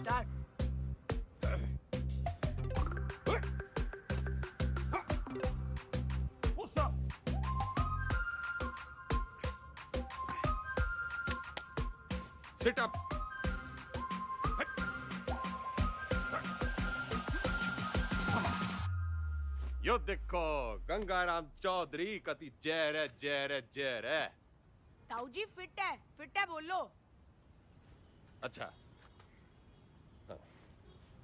Start. Sit up. यो देखो गंगाराम चौधरी कति जहर है जहर है जहर है। ताऊ जी फिट है बोलो। अच्छा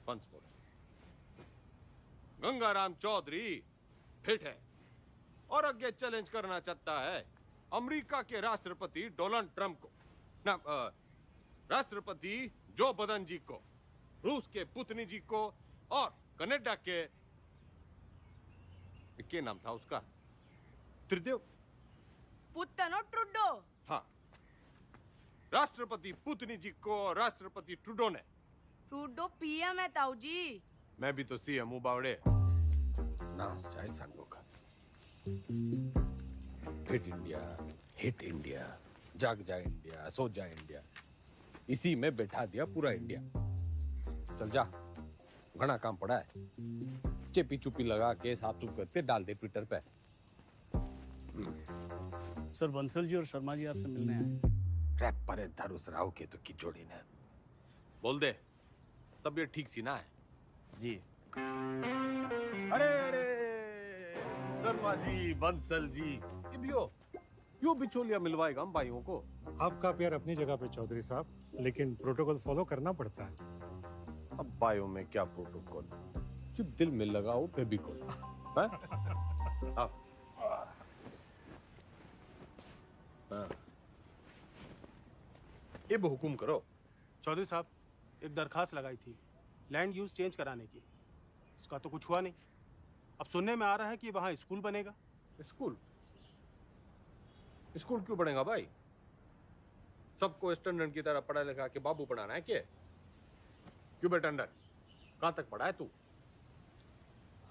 once more. Gangaram Chaudhary fit है और आगे चैलेंज करना चाहता है अमेरिका के राष्ट्रपति डोनाल्ड ट्रंप को, ना राष्ट्रपति जो बदन जी को, रूस के पुतिन जी को और कनाडा के क्या नाम था उसका, त्रिदेव पुतनो ट्रुडो। हाँ, राष्ट्रपति पुतिन जी को और राष्ट्रपति ट्रुडो ने। ट्रुडो पीएम है ताऊ जी। मैं भी तो सीएम हूं बावड़े। नाच जाए संडो का। हिट इंडिया, जाग जाए इंडिया, सो जाए इंडिया, इसी में बैठा दिया पूरा इंडिया। चल जा, घना काम पड़ा है। चेपी चुपी लगा के साफ सुफ करते डाल दे ट्विटर पे। सर बंसल जी और शर्मा जी आपसे मिलने आए। रैप पर धरुस राव के तो की जोड़ी ने। बोल दे, तबीयत ठीक सी ना है? जी। अरे शर्मा जी, बंसल जी, ये भी हो, यो बिचौलिया मिलवाएगा हम भाइयों को। आपका प्यार अपनी जगह पे चौधरी साहब, लेकिन प्रोटोकॉल फॉलो करना पड़ता है। अब भाइयों में क्या प्रोटोकॉल, जब दिल में लगाओ फेविकोल। अब हुकुम करो। चौधरी साहब, एक दरखास्त लगाई थी लैंड यूज चेंज कराने की, इसका तो कुछ हुआ नहीं। अब सुनने में आ रहा है कि वहाँ स्कूल बनेगा। स्कूल? स्कूल क्यों बनेगा भाई? सबको स्टैंडर्ड की तरह पढ़ा लिखा के बाबू बनाना है क्या? क्यों बेटा अंडर, कहाँ तक पढ़ा है तू?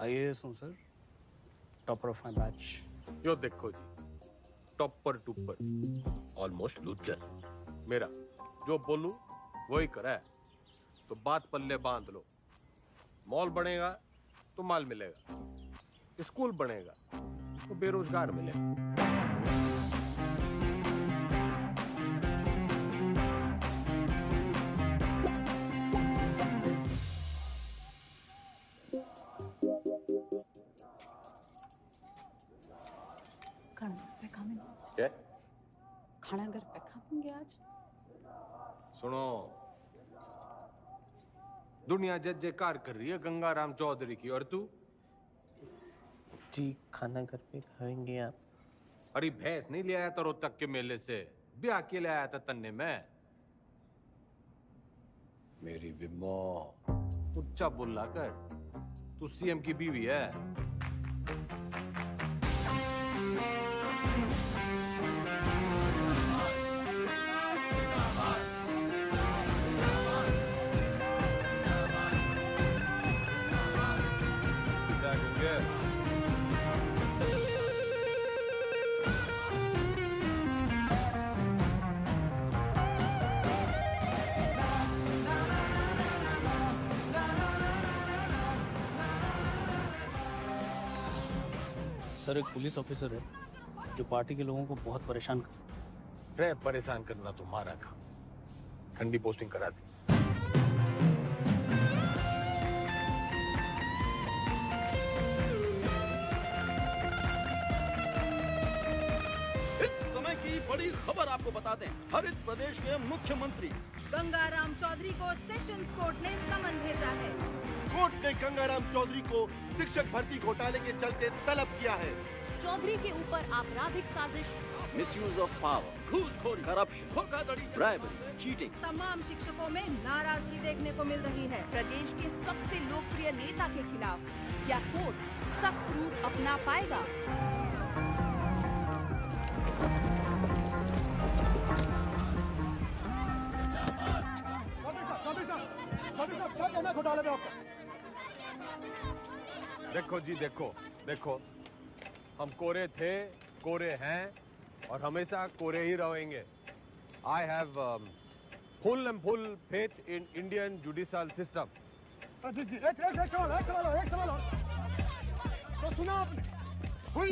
आईएएस हूँ sir, topper of my batch. Yo देखो जी, टॉपर टूपर, ऑलमोस्ट लूजर। मेरा जो बोलूं वही करा है, तो बात पल्ले बांध लो। मॉल बनेगा तो माल मिलेगा, स्कूल बनेगा तो बेरोजगार मिलेगा। क्या? खाना घर पे खाएंगे आज। सुनो, दुनिया जय जयकार कर रही है गंगाराम चौधरी की, और तू? जी खाना घर पे खाएंगे आप। अरे भैंस नहीं ले आया था रोहतक के मेले से, ब्याह के ले आया था तन्ने में। मेरी बिम्मो, उच्चा बोला कर, तू सीएम की बीवी है। सर एक पुलिस ऑफिसर है जो पार्टी के लोगों को बहुत परेशान करता है। रे परेशान करना तुम्हारा काम, ठंडी पोस्टिंग करा दी। इस समय की बड़ी खबर आपको बता दें, हरित प्रदेश के मुख्यमंत्री गंगाराम चौधरी को सेशंस कोर्ट ने समन भेजा है। कोर्ट ने गंगाराम चौधरी को शिक्षक भर्ती घोटाले के चलते तलब किया है। चौधरी के ऊपर आपराधिक साजिश, मिसयूज ऑफ पावर, घूसखोरी, करप्शन, धोखाधड़ी, ब्राइबरी, चीटिंग, तमाम शिक्षकों में नाराजगी देखने को मिल रही है। प्रदेश के सबसे लोकप्रिय नेता के खिलाफ क्या कोर्ट सख्त रूप अपना पाएगा? क्या कहना घोटाले में आपका? देखो जी, देखो देखो, हम कोरे थे, कोरे हैं और हमेशा कोरे ही रहेंगे। I have full and full faith in Indian judicial system. जी जी एक सवाल और तो सुना आपने फुल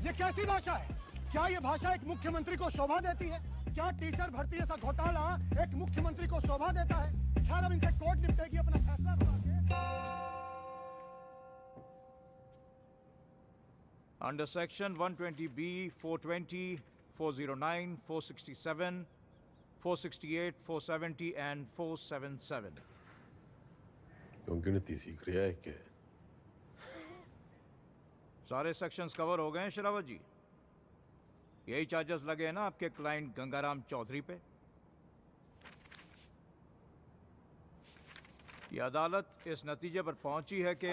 ये कैसी भाषा है? क्या ये भाषा एक मुख्यमंत्री को शोभा देती है? क्या टीचर भर्ती जैसा घोटाला एक मुख्यमंत्री को शोभा देता है? खैर अब इनसे कोर्ट निपटेगी अपना फैसला सुना Under Section 120B, 420, 409, 467, 468, 470 and 477. क्यों गिनती सीख रहा है क्या? सारे सेक्शंस कवर हो गए हैं शरावत जी। यही चार्जेस लगे हैं ना आपके क्लाइंट गंगाराम चौधरी पे। ये अदालत इस नतीजे पर पहुंची है कि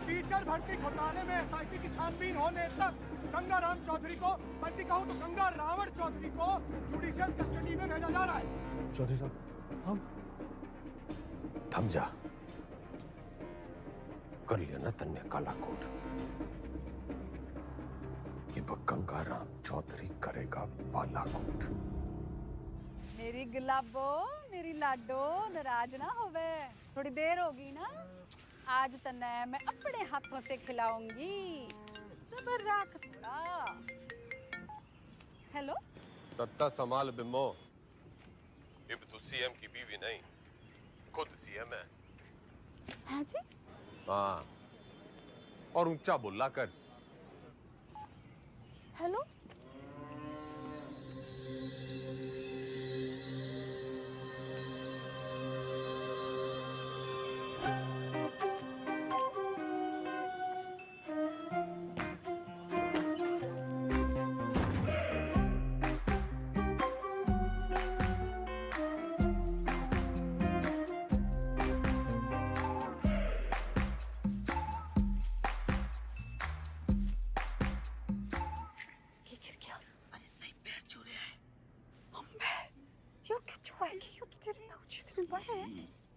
टीचर भर्ती घोटाले में एसआईटी की छानबीन होने तक गंगाराम चौधरी को, बल्कि कहूं तो गंगा रावण चौधरी को जुडिशियल कस्टडी में भेजा जा रहा है। चौधरी साहब हम थम जा, कर लिया ना तन्ने काला कोट। ये गंगाराम चौधरी करेगा बालाकोट। मेरी गुलाबो, मेरी लाडो, नाराज ना होवे। थोड़ी देर होगी ना, आज तन्ने मैं अपने हाथों से खिलाऊंगी। सबर रख थोड़ा। हेलो, सत्ता संभाल बिम्बो। ये तो सीएम की बीवी नहीं, खुद सीएम है। हाँ जी? हाँ, और ऊंचा बोला कर। हेलो,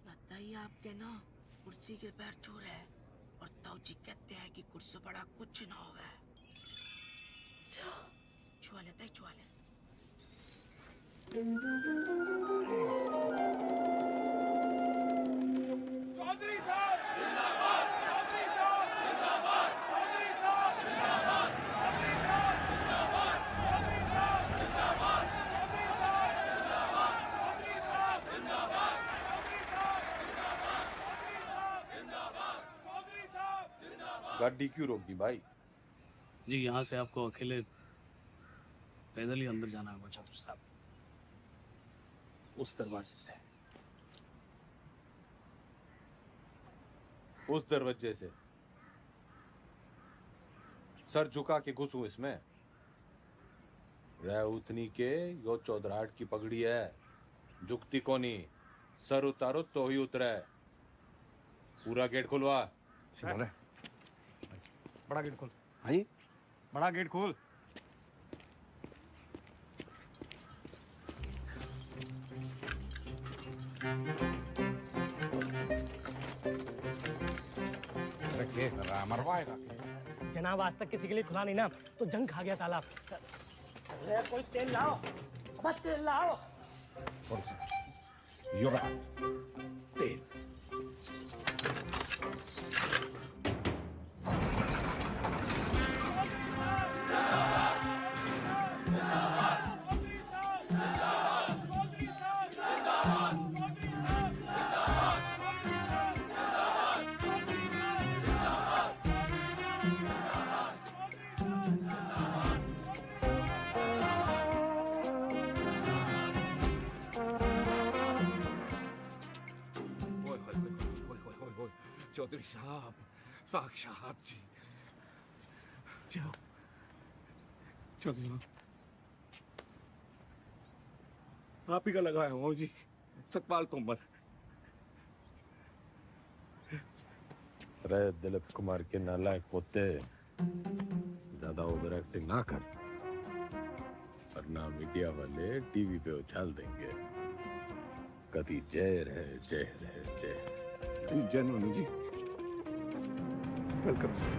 लगता ही आपके ना कुर्सी के पैर छू रहे हैं और ताऊजी कहते हैं कि कुर्सी बड़ा कुछ ना होवे। छुआ लेता है, छुआ ले। चौधरी साहब जिंदाबाद, चौधरी साहब जिंदाबाद, चौधरी साहब जिंदाबाद, चौधरी साहब जिंदाबाद, चौधरी साहब जिंदाबाद, चौधरी साहब जिंदाबाद, चौधरी साहब जिंदाबाद, चौधरी साहब जिंदाबाद, चौधरी साहब जिंदाबाद। गाड़ी क्यों रोक दी भाई? जी यहाँ से आपको अकेले पैदल ही अंदर जाना होगा चौधरी साहब, उस दरवाजे से। उस दरवाजे से सर झुका के घुसूं इसमें? रह उतनी के यो चौधराहट की पगड़ी है, झुकती कोनी। सर उतारो तो ही उतरे। पूरा गेट खुलवा। बड़ा गेट खोल। हाँ जी, बड़ा गेट खोल। मरवाएगा। जनाब आज तक किसी के लिए खुला नहीं ना, तो जंग खा गया ताला। कोई तेल लाओ, बस तेल लाओ। तेल चौधरी साहब, साक्षात जी। चौधरी साहब, आप ही का लगाया हूँ जी, सतपाल तोमर। अरे दिलीप कुमार के नालायक पोते, ज्यादा ओवर एक्टिंग ना कर, वरना मीडिया वाले टीवी पे उछाल देंगे। कभी जहर है, जहर है, जहर। जनरल जी, वेलकम सर।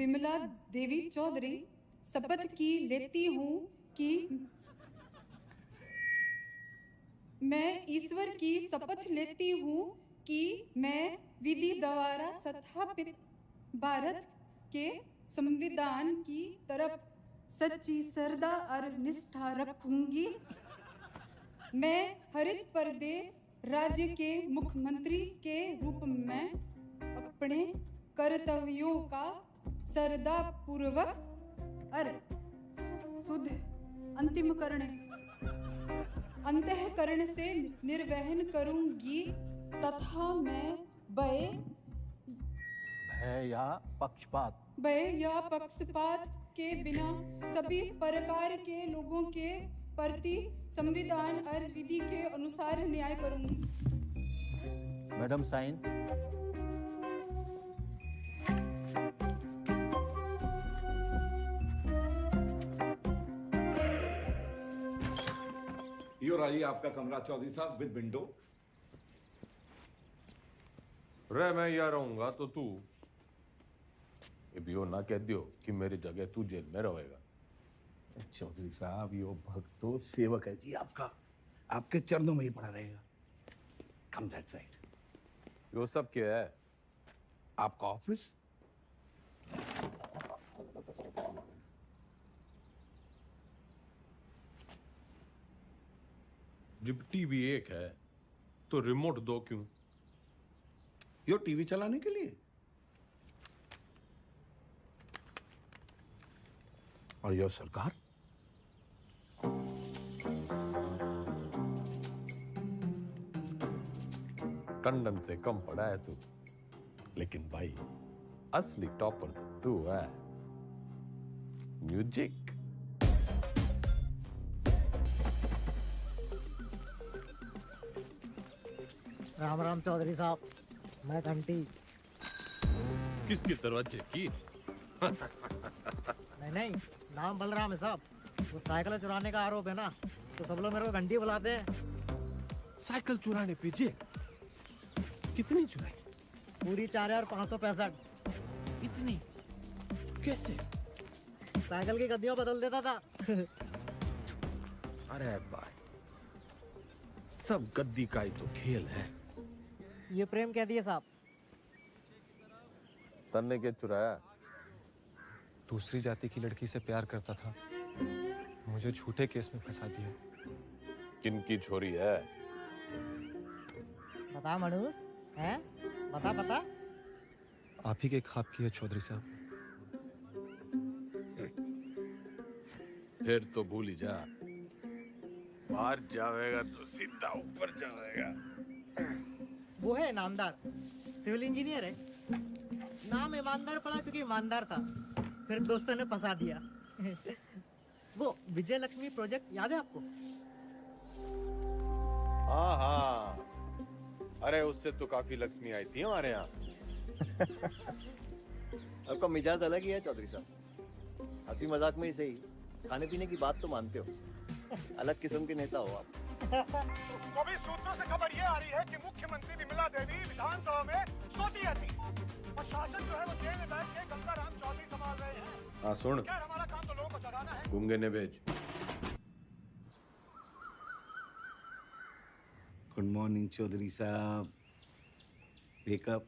बिमला देवी चौधरी शपथ की लेती हूँ कि मैं ईश्वर की शपथ लेती हूँ कि मैं विधि द्वारा स्थापित भारत के संविधान की तरफ सच्ची श्रद्धा और निष्ठा रखूंगी। मैं हरित प्रदेश राज्य के मुख्यमंत्री के रूप में अपने कर्तव्यों का श्रद्धा पूर्वक और शुद्ध अंतःकरण से निर्वहन करूंगी तथा मैं भय या पक्षपात के बिना सभी प्रकार के लोगों के प्रति संविधान और विधि के अनुसार न्याय करूंगी। Madam sign. यो रही आपका कमरा चौधरी साहब विद विंडो। रे मैं यहाँ रहूंगा तो तू ये भी ना कह दियो कि मेरी जगह तू जेल में रहेगा। चौधरी साहब यो भक्तो सेवक है जी आपका, आपके चरणों में ही पड़ा रहेगा। कम दैट साइड। यो सब क्या है? आपका ऑफिस। जब टीवी एक है तो रिमोट दो क्यों? यो टीवी चलाने के लिए। और यो सरकार। टंडन से कम पड़ा है तू, लेकिन भाई असली टॉपर तू है। म्यूजिक। राम राम चौधरी साहब, मैं घंटी। किसके दरवाजे की? नहीं, नाम बलराम है साहब। वो साइकिल चुराने का आरोप है ना, तो सब लोग मेरे को घंटी बुलाते हैं। साइकिल चुराने पे जेल? कितनी चुराई? पूरी 4565। इतनी? कैसे? साइकिल की गद्दियों बदल देता था। अरे भाई, सब गद्दी का ही तो खेल है। ये प्रेम कह दिए साहब। तन्ने के चुराया? दूसरी जाति की लड़की से प्यार करता था, मुझे झूठे केस में फंसा दिया। किनकी छोरी है? बता मनुष, हैं? बता। आप ही के ख्वाब की है चौधरी साहब। फिर तो भूल ही जा, बाहर जाएगा तो सीधा ऊपर जाएगा। वो है नामदार, सिविल इंजीनियर है। नाम ईमानदार पड़ा क्योंकि ईमानदार था, फिर दोस्तों ने फंसा दिया। वो विजय लक्ष्मी प्रोजेक्ट याद है आपको? हाँ, अरे उससे तो काफी लक्ष्मी आई थी हमारे यहाँ। आपका मिजाज अलग ही है चौधरी साहब, हंसी मजाक में ही सही, खाने पीने की बात तो मानते हो। अलग किस्म के नेता हो आप। तो भी सूत्रों से खबर ये आ रही है कि मुख्यमंत्री विमला देवी विधानसभा में सोती रहती और शासन जो है वो जेल में बैठ के गंगाराम चौधरी संभाल रहे हैं। हाँ सुन, क्या हमारा काम तो लोगों को जगाना है। गूंगे ने भेज। गुड मॉर्निंग चौधरी साहब। वेकअप।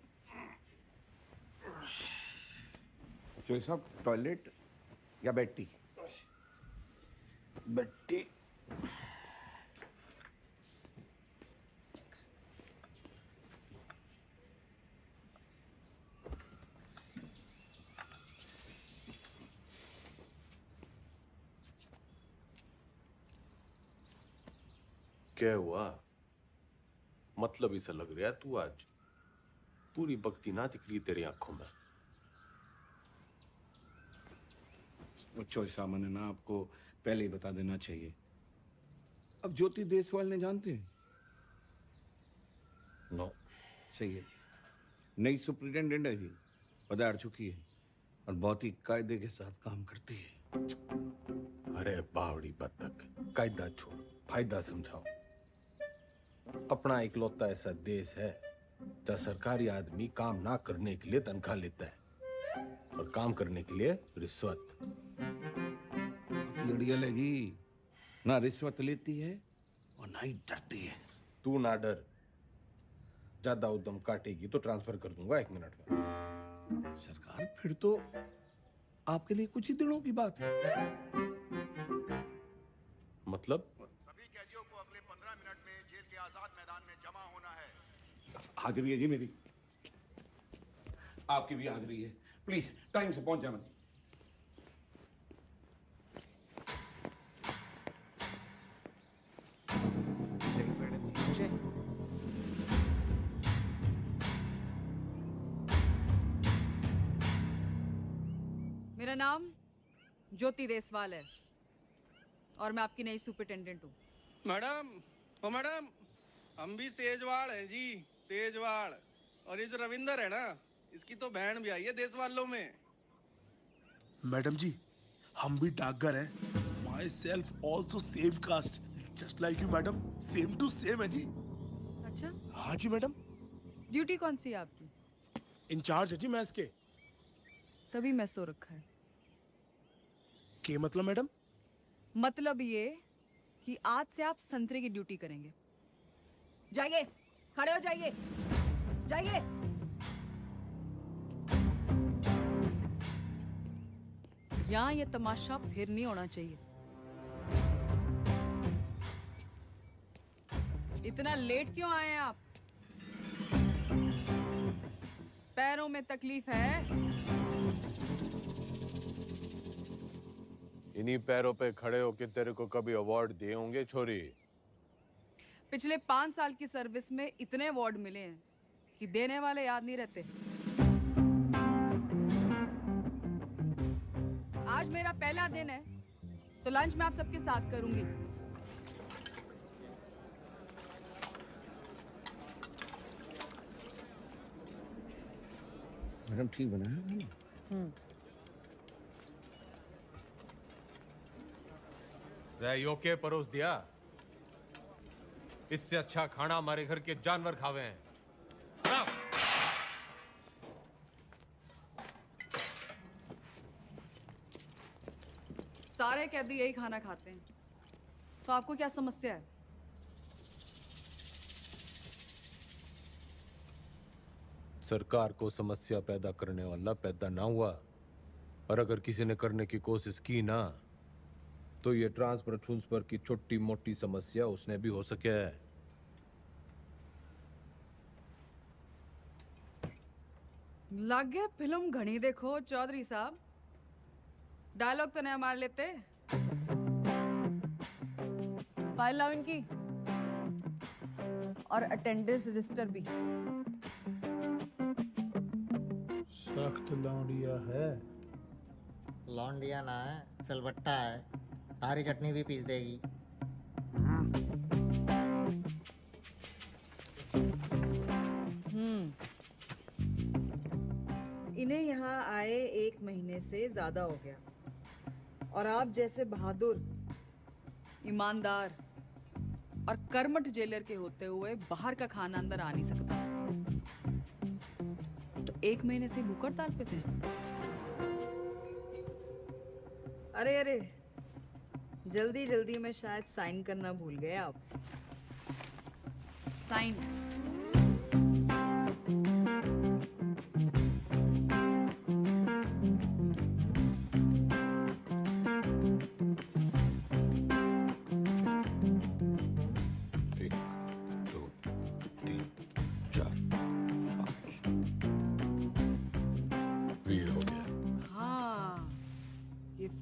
चौधरी साहब, टॉयलेट या बेड टी? Bed tea. क्या हुआ? मतलब इसे लग रहा है तू आज पूरी भक्ति ना दिख रही तेरी आंखों में। चौधरी साहब, मैंने ना आपको पहले ही बता देना चाहिए। अब ज्योति देसवाल ने जानते हैं? नो। सही है जी। नई सुप्रिंटेंडेंट है जी, पधार चुकी है और बहुत ही कायदे के साथ काम करती है। अरे बावड़ी बत्तख, कायदा छोड़, फायदा समझाओ। अपना इकलौता ऐसा देश है जहाँ सरकारी आदमी काम ना करने के लिए तनख्वाह लेता है। और काम करने के लिए रिश्वत। अड़ियल है जी, ना रिश्वत लेती है और ना ही डरती है। तू ना डर, ज्यादा उद्यम काटेगी तो ट्रांसफर कर दूंगा 1 मिनट में। सरकार फिर तो आपके लिए कुछ ही दिनों की बात है। मतलब? सभी कैदियों को अगले 15 मिनट में जेल के आजाद मैदान में जमा होना है। हाजिरी है जी मेरी, आपकी भी हाजिरी है। प्लीज टाइम से पहुंच जाना। मेरा नाम ज्योति देसवाल है और मैं आपकी नई सुपरिटेंडेंट हूँ। मैडम, ओ मैडम, हम भी सेजवाड़ हैं जी, सेजवाड़। और ये जो रविंदर है ना, इसकी तो बहन भी आई है देसवालों में। मैडम जी, हम भी डाकघर हैं। Myself also same caste, just like you madam, same to same है जी। अच्छा? हाँ जी मैडम। ड्यूटी कौन सी है आपकी? इंचार्ज है जी मैस के। तभी मैं सो रखा है। के मतलब मैडम? मतलब ये कि आज से आप संतरे की ड्यूटी करेंगे। जाइए, खड़े हो जाइए, जाइए। यहाँ ये तमाशा फिर नहीं होना चाहिए। इतना लेट क्यों आए हैं आप? पैरों में तकलीफ है? इन्हीं पैरों पे खड़े होके तेरे को कभी अवार्ड दिए होंगे छोरी? पिछले 5 साल की सर्विस में इतने अवार्ड मिले हैं कि देने वाले याद नहीं रहते। आज मेरा पहला दिन है तो लंच मैं आप सबके साथ करूंगी। मैडम ठीक बना है। योके परोस दिया, इससे अच्छा खाना हमारे घर के जानवर खावे हैं। सारे कैदी यही खाना खाते हैं, तो आपको क्या समस्या है? सरकार को समस्या पैदा करने वाला पैदा ना हुआ, और अगर किसी ने करने की कोशिश की ना, तो ये ट्रांसफर की छोटी मोटी समस्या उसने भी हो सके है। लग गया फिल्म घनी देखो चौधरी साहब, डायलॉग तो नया मार लेते। फाइल लाओ इनकी, और अटेंडेंस रजिस्टर भी। सख्त लौंडिया है। लौंडिया ना है, सिलबट्टा है। तारी चटनी भी पीस देगी। इन्हें यहाँ आए 1 महीने से ज्यादा हो गया, और आप जैसे बहादुर, ईमानदार और कर्मठ जेलर के होते हुए बाहर का खाना अंदर आ नहीं सकता। तो 1 महीने से भूख हड़ताल पे थे। अरे अरे, जल्दी जल्दी में शायद साइन करना भूल गए आप। साइन।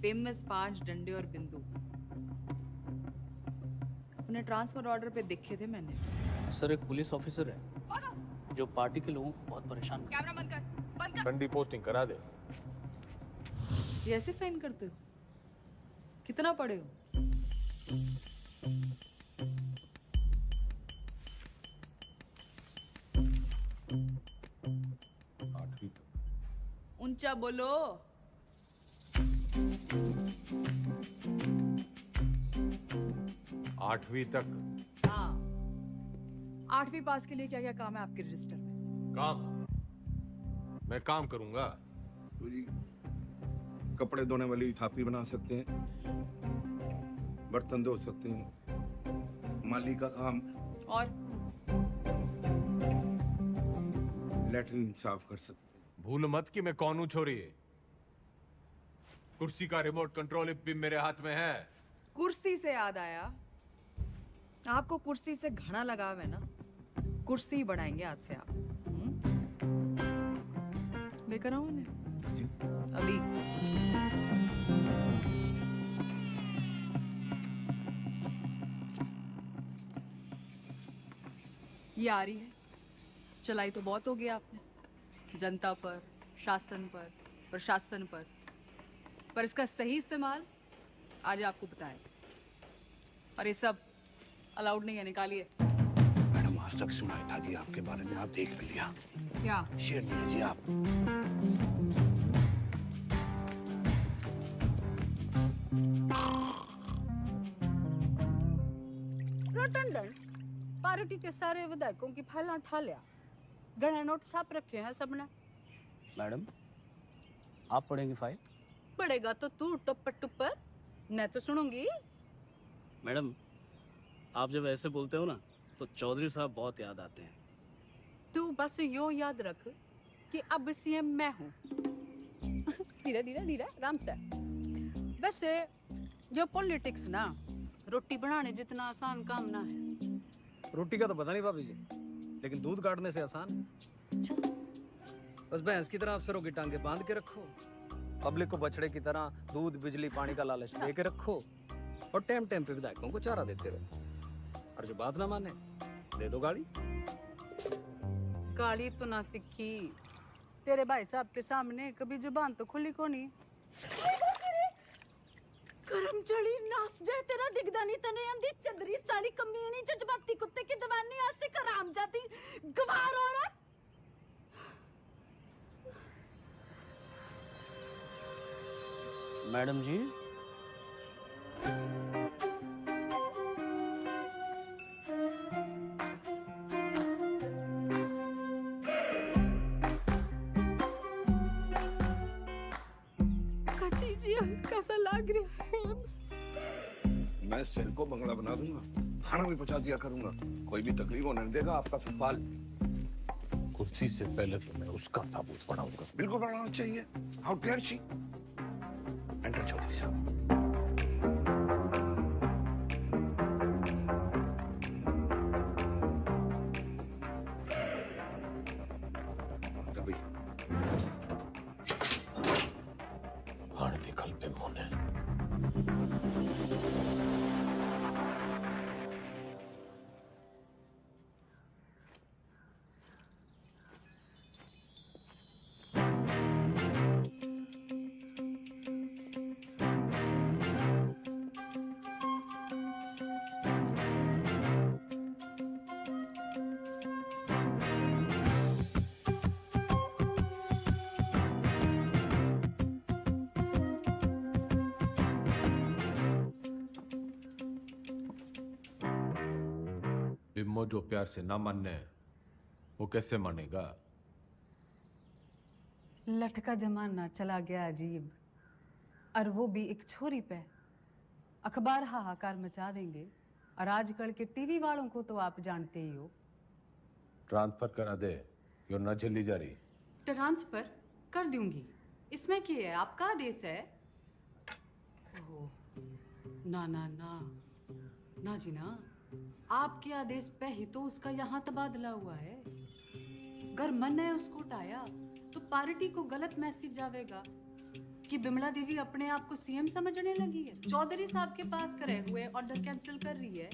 फेमस 5 डंडे और बिंदु अपने ट्रांसफर ऑर्डर पे देखे थे मैंने। सर, एक पुलिस ऑफिसर है जो पार्टी के लोगों को बहुत परेशान करता है। कैमरा बंद कर, बंद कर। ठंडी पोस्टिंग करा दे। ये ऐसे साइन करते हो? कितना पढ़े हो? ऊंचा बोलो। 8वीं तक। हाँ, 8वीं पास के लिए क्या क्या काम है आपके रजिस्टर में? काम? मैं काम करूंगा, तो जी कपड़े धोने वाली थापी बना सकते हैं, बर्तन धो सकते हैं, माली का काम और लैट्रिन साफ कर सकते हैं। भूल मत कि मैं कौन हूं छोरी। कुर्सी का रिमोट कंट्रोल भी मेरे हाथ में है। कुर्सी से याद आया, आपको कुर्सी से घना लगाव है ना, कुर्सी बढ़ाएंगे आज से आप। लेकर आओ उन्हें अभी। ये आ रही है, चलाई तो बहुत हो गया आपने जनता पर, शासन पर, प्रशासन पर इसका सही इस्तेमाल आज आपको बताएगा। और ये सब अलाउड नहीं है, निकालिए। मैडम आज तक सुना था जी आपके बारे में, आप देख भी लिया क्या? शेयर नहीं है जी आप। टंडन पार्टी के सारे विधायकों की फाइल उठा लिया, गणे नोट छाप रखे हैं सबने। मैडम आप पढ़ेंगी फाइल? पढ़ेगा तो तू टुप्पर टुप्पर, मैं तो सुनूंगी। मैडम आप जब ऐसे बोलते हो ना तो चौधरी साहब बहुत याद आते हैं। तू बस यो याद रख कि अब सीएम मैं हूँ। धीरे धीरे धीरे आराम से। वैसे जो पॉलिटिक्स ना रोटी बनाने जितना आसान काम ना है। रोटी का तो पता नहीं भाभी जी, लेकिन दूध काटने से आसान है। बस भैंस की तरह अफसरों की टांगे बांध के रखो, पब्लिक को बछड़े की तरह दूध बिजली पानी का लालच दे के रखो, और टाइम टाइम पे विधायकों को चारा देते रहो। और जो बात ना माने दे दो गाड़ी। गाली तो ना सीखी, तेरे भाई साहब के सामने कभी जुबान तो खुली को नहीं। करम चढ़ी नास जाए तेरा दिगदानी तने अंधी चंदरी साड़ी कमीनी जज्बाती कुत्ते की दवानी आसे कराम जाती गवार औरत। मैडम जी जी हल्का सा लग रहा है। मैं सिर को बंगला बना दूंगा, खाना भी पहुंचा दिया करूंगा, कोई भी तकलीफ होने नहीं देगा आपका सुखपाल। कुर्सी से पहले तो मैं उसका ताबूत बनाऊंगा। बिल्कुल बनाना चाहिए। How dare she. Enter Chaudhary साहब। कभी बिम्मो जो प्यार से ना मानने वो कैसे मानेगा? लटका जमाना चला गया अजीब, और वो भी एक छोरी पे। अखबार हाहाकार मचा देंगे, और आजकल के टीवी वालों को तो आप जानते ही हो। ट्रांसफर करा दे, यो न झेली जा रही। ट्रांसफर कर दूंगी, इसमें क्या है, आपका आदेश है। ओह, ना ना ना ना जी ना, आपके आदेश पे ही तो उसका यहाँ तबादला हुआ है। अगर मन है उसको उठाया तो पार्टी को गलत मैसेज जाएगा कि बिमला देवी अपने आप को सीएम समझने लगी है, चौधरी साहब के पास करे हुए ऑर्डर कैंसिल कर रही है।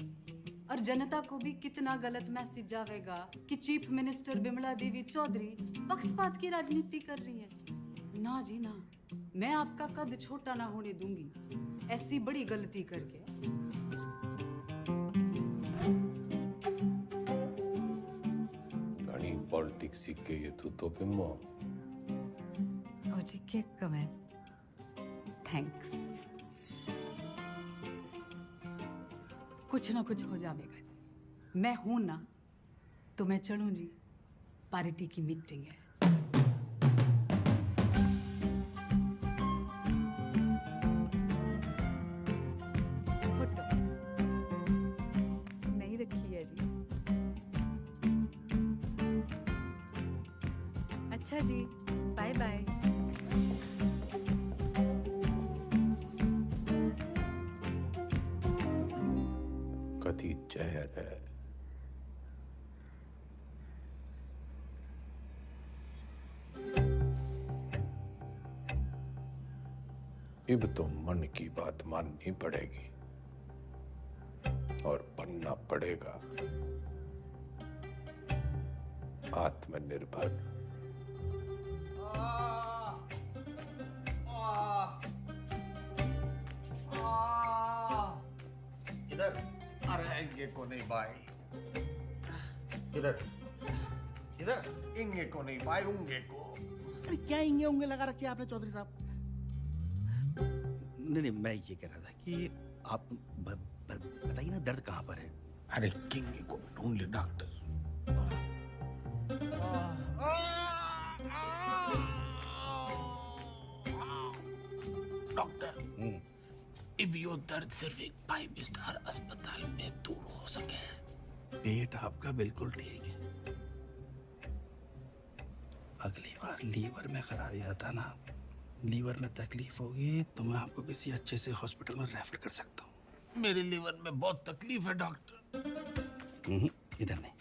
और जनता को भी कितना गलत मैसेज जाएगा कि चीफ मिनिस्टर बिमला देवी चौधरी पक्षपात की राजनीति कर रही है। ना जी ना, मैं आपका कद छोटा ना होने दूंगी ऐसी बड़ी गलती करके। पॉलिटिक्स सीख के ये तो बिम्मो। ओ जी के कमेंट, थैंक्स। कुछ ना कुछ हो जाएगा जी, मैं हूं ना तो मैं चलूं जी, पार्टी की मीटिंग है। अच्छा जी, बाय बाय। कथी जहर है। अब तो मन की बात माननी पड़ेगी और बनना पड़ेगा आत्मनिर्भर। इधर अरे इंगे को नहीं भाई, इधर इधर इंगे को नहीं भाई, उंगे को। अरे क्या इंगे उंगे लगा रखे आपने चौधरी साहब? नहीं, मैं ये कह रहा था कि आप बताइए ना, दर्द कहाँ पर है? अरे किंग को ढूंढ ले डॉक्टर। डॉक्टर, if यो दर्द सिर्फ एक 5 स्टार अस्पताल में दूर हो सके। पेट आपका बिल्कुल ठीक है। अगली बार लीवर में खराबी बताना, लीवर में तकलीफ होगी तो मैं आपको किसी अच्छे से हॉस्पिटल में रेफर कर सकता हूँ। मेरे लीवर में बहुत तकलीफ है डॉक्टर। इधर नहीं,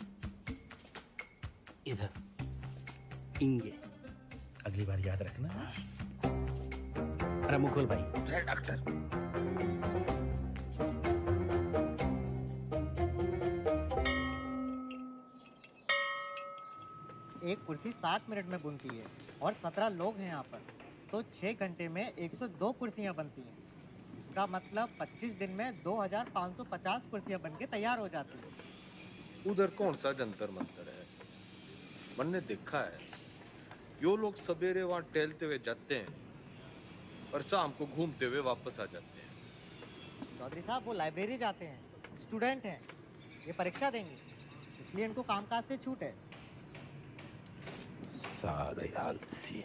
इधर इंगे। अगली बार याद रखना। अरे मुकुल भाई। अरे डॉक्टर, एक कुर्सी 60 मिनट में बनती है और 17 लोग हैं यहाँ पर, तो 6 घंटे में 102 कुर्सियाँ बनती हैं। इसका मतलब 25 दिन में 2550 कुर्सियाँ बनके तैयार हो जाती हैं। उधर कौन सा जंतर मंतर है? मैंने देखा है, यो लोग सवेरे वहाँ टहलते हुए जाते हैं और शाम को घूमते हुए वापस आ जाते हैं। चौधरी साहब वो लाइब्रेरी जाते हैं, स्टूडेंट हैं, ये परीक्षा देंगे, इसलिए इनको कामकाज से छूट है। सारे आलसी।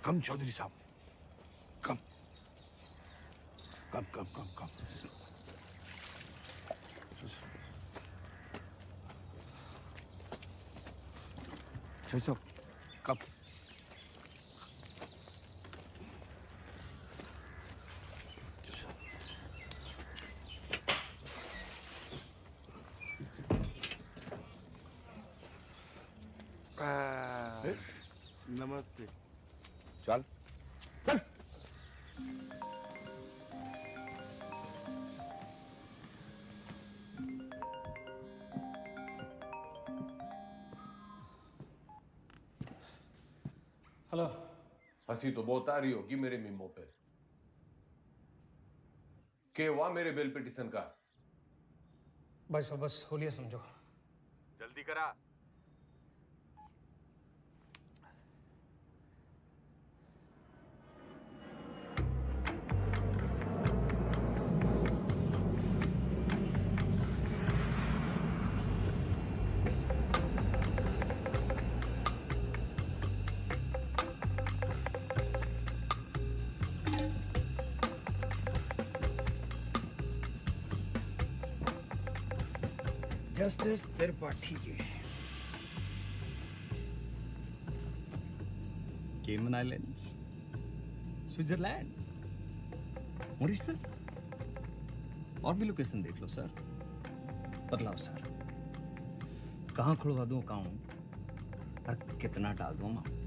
कम चौधरी साहब, कम कम कम कम कम। चौधरी साहब, कम। नमस्ते। चल हेलो। हंसी तो बहुत आ रही होगी मेरे मीमो पे। के हुआ मेरे बेल पिटीशन का? भाई साहब बस होलिया समझो। जल्दी करा। जस्टिस त्रिपाठी जी, केमन आइलैंड्स, स्विट्जरलैंड, मॉरिशस, और भी लोकेशन देख लो सर। बतलाओ सर, कहाँ खुलवा दूँ अकाउंट और कितना डाल दूँ amount?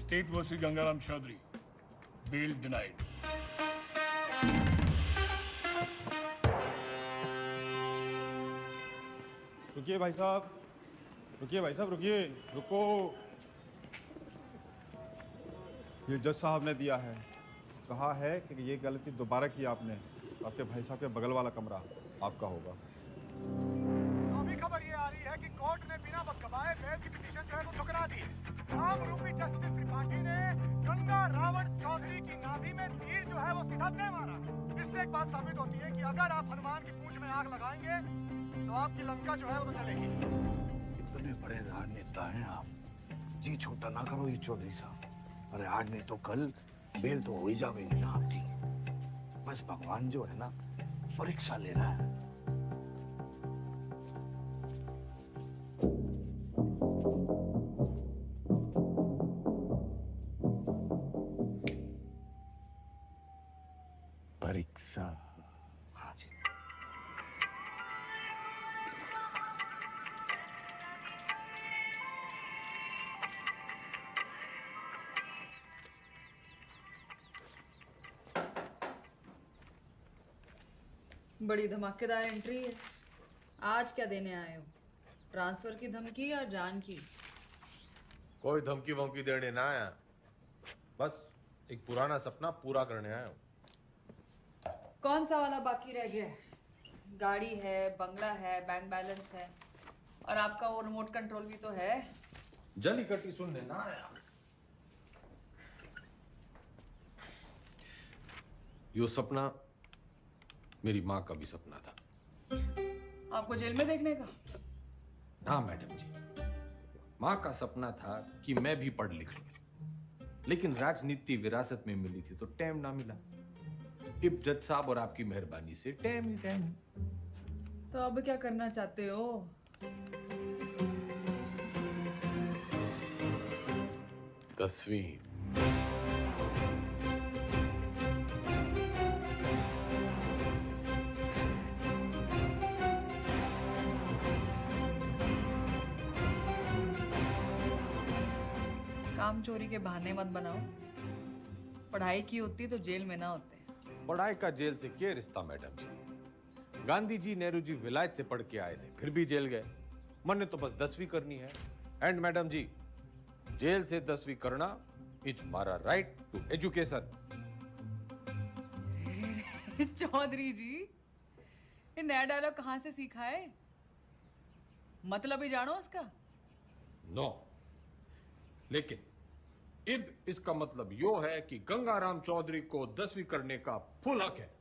State versus Gangaram Chaudhary. Bail denied. रुकिए भाई साहब, रुकिए भाई साहब, रुकिए, रुको। ये जज साहब ने दिया है, कहा है कि ये गलती दोबारा की आपने, आपके भाई साहब के बगल वाला कमरा आपका होगा। अभी खबर ये आ रही है कि कोर्ट ने बिना वक्त गवाए बेल की पिटीशन जो है वो ठुकरा दी है। आमरूपी जस्टिस त्रिपाठी ने गंगा रावण चौधरी की नाभि में तीर जो है वो सीधा दे मारा। इससे एक बात साबित होती है कि अगर आप हनुमान की पूंछ में आग लगाएंगे तो आपकी लंका जो है वो तो चलेगी। इतने बड़े राजनेता हैं आप, जी छोटा ना करो ये चौधरी साहब। अरे आज नहीं तो कल बेल तो हो ही जाएगी ना आपकी। बस भगवान जो है ना परीक्षा ले रहा है। परीक्षा। हाँ जी। बड़ी धमाकेदार एंट्री है। आज क्या देने आए हो? ट्रांसफर की धमकी या जान की? कोई धमकी वमकी देने ना आया, बस एक पुराना सपना पूरा करने आया हूँ। कौन सा वाला बाकी रह गया है? गाड़ी है, बंगला है, बैंक बैलेंस है, और आपका वो रिमोट कंट्रोल भी तो है। जली कटी सुनने ना आया। यो सपना मेरी माँ का भी सपना था। आपको जेल में देखने का? हाँ मैडम जी, माँ का सपना था कि मैं भी पढ़ लिख लूं, लेकिन राजनीति विरासत में मिली थी तो टाइम ना मिला। इब जज साहब और आपकी मेहरबानी से टाइम ही टाइम है। तो अब क्या करना चाहते हो? दसवीं। काम चोरी के बहाने मत बनाओ। पढ़ाई की होती तो जेल में ना होते। पढ़ाई का जेल से क्या रिश्ता मैडम जी? गांधी जी, नेहरू जी विलायत से पढ़ के आए थे, फिर भी जेल गए। मन ने तो बस 10वीं करनी है। एंड मैडम जी, जेल से 10वीं करना इज हमारा राइट टू एजुकेशन। चौधरी जी, ये नया डायलॉग कहाँ से सीखा है? मतलब ही जानो उसका? नो, लेकिन इब इसका मतलब यो है कि गंगाराम चौधरी को 10वीं करने का फुल हक है।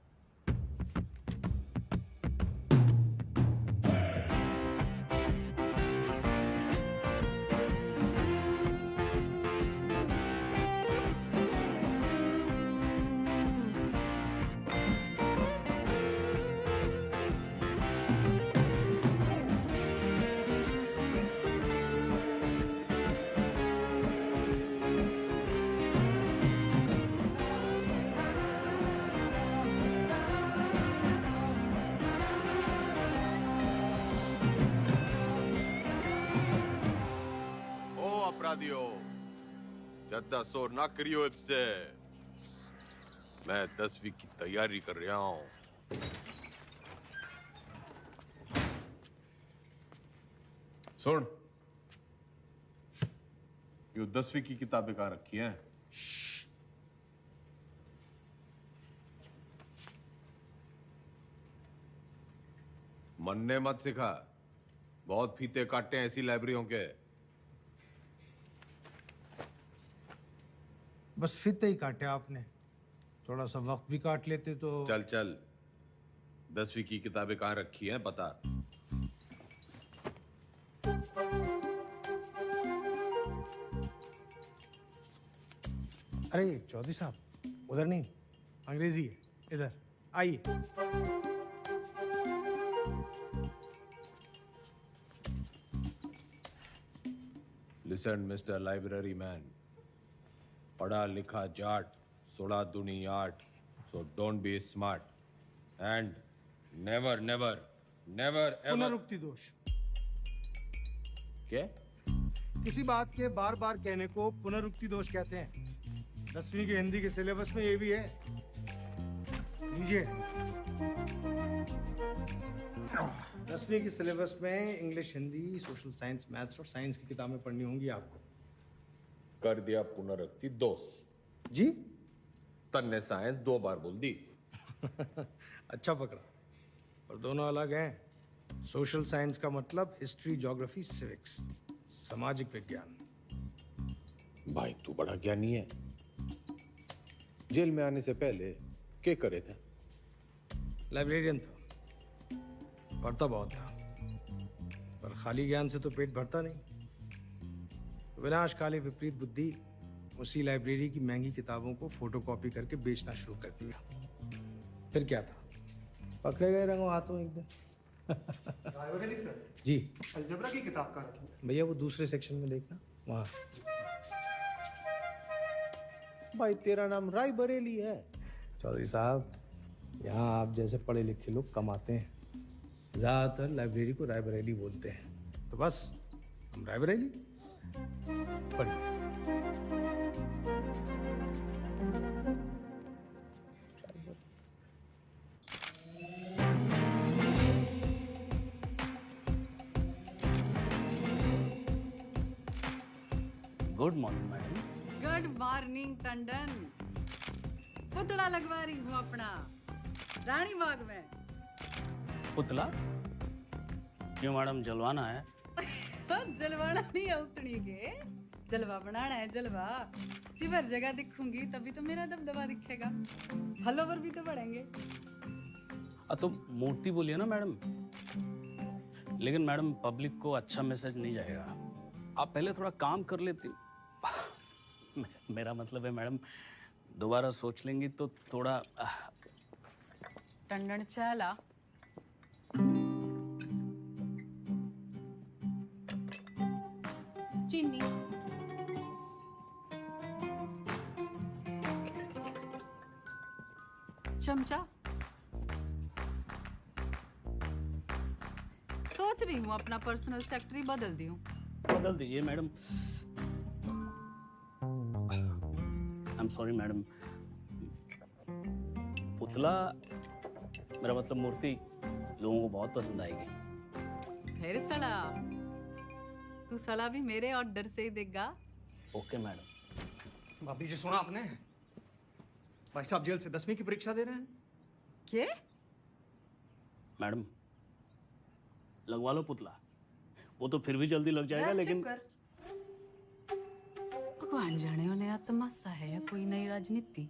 ज्यादा शोर ना करियो इब से। मैं 10वीं की तैयारी कर रहा हूं। सुन, यो 10वीं की किताबें कहाँ रखी हैं? मन्ने मत सिखा, बहुत फीते काटे हैं ऐसी लाइब्रेरियों के। बस फीते ही काटे आपने। थोड़ा सा वक्त भी काट लेते तो। चल चल, 10वीं की किताबें कहाँ रखी हैं बता। अरे चौधरी साहब, उधर नहीं, अंग्रेजी है, इधर आइए। लिसन मिस्टर लाइब्रेरी मैन, पढ़ा लिखा जाट, सोड़ा दुनी आट, so don't be smart and never never never ever. पुनरुक्ति दोष। क्या? किसी बात के बार बार कहने को पुनरुक्ति दोष कहते हैं। 10वीं के हिंदी के सिलेबस में ये भी है, लीजिए। 10वीं के सिलेबस में English, Hindi, social science, maths और साइंस की किताबें पढ़नी होंगी आपको। कर दिया पुनरुक्ति दोष जी। तन्ने साइंस 2 बार बोल दी। अच्छा पकड़ा, पर दोनों अलग हैं। सोशल साइंस का मतलब हिस्ट्री, ज्योग्राफी, सिविक्स, सामाजिक विज्ञान। भाई तू बड़ा ज्ञानी है। जेल में आने से पहले क्या करे था? लाइब्रेरियन था, पढ़ता बहुत था, पर खाली ज्ञान से तो पेट भरता नहीं। विनाशकाली विपरीत बुद्धि उसी लाइब्रेरी की महंगी किताबों को फोटोकॉपी करके बेचना शुरू कर दिया। फिर क्या था, पकड़े गए रंगों हाथों एक दिन। राय बरेली सर जी। अलजबरा की किताब कहाँ रखी है? भैया वो दूसरे सेक्शन में देखना, वहाँ। भाई तेरा नाम राय बरेली है? चौधरी साहब, यहाँ आप जैसे पढ़े लिखे लोग कम आते हैं। ज़्यादातर लाइब्रेरी को रायबरेली बोलते हैं, तो बस हम रायबरेली। पढ़िए। Good morning madam. Good morning Tandon. पुतला लगवा रही हूँ अपना रानी बाग में। पुतला? क्यों मैडम, जलवाना है? जलवाना नहीं है, उतनी के जलवा बनाना है। जलवा जिवर जगह दिखूंगी तभी तो मेरा दबदबा दिखेगा, फॉलोवर भी तो बढ़ेंगे। तो मूर्ति बोलिए ना मैडम। लेकिन मैडम पब्लिक को अच्छा मैसेज नहीं जाएगा। आप पहले थोड़ा काम कर लेती। मेरा मतलब है मैडम, दोबारा सोच लेंगी तो थोड़ा। टंडन चाला चीनी चमचा। सोच रही हूँ अपना पर्सनल सेक्रेटरी बदल दूं। बदल दीजिए madam. I am sorry madam. पुतला, मेरा मतलब मूर्ति, लोगों को बहुत पसंद आएगी। फिर सड़ा, तू सड़ा भी मेरे ऑर्डर से ही देगा। Okay madam. भाभी जी सुना आपने? भाई साहब जेल से 10वीं की परीक्षा दे रहे हैं। क्या? मैडम लगवा लो पुतला, वो तो फिर भी जल्दी लग जाएगा। लेकिन भगवान जाने वाले या तमाशा है या कोई नई राजनीति।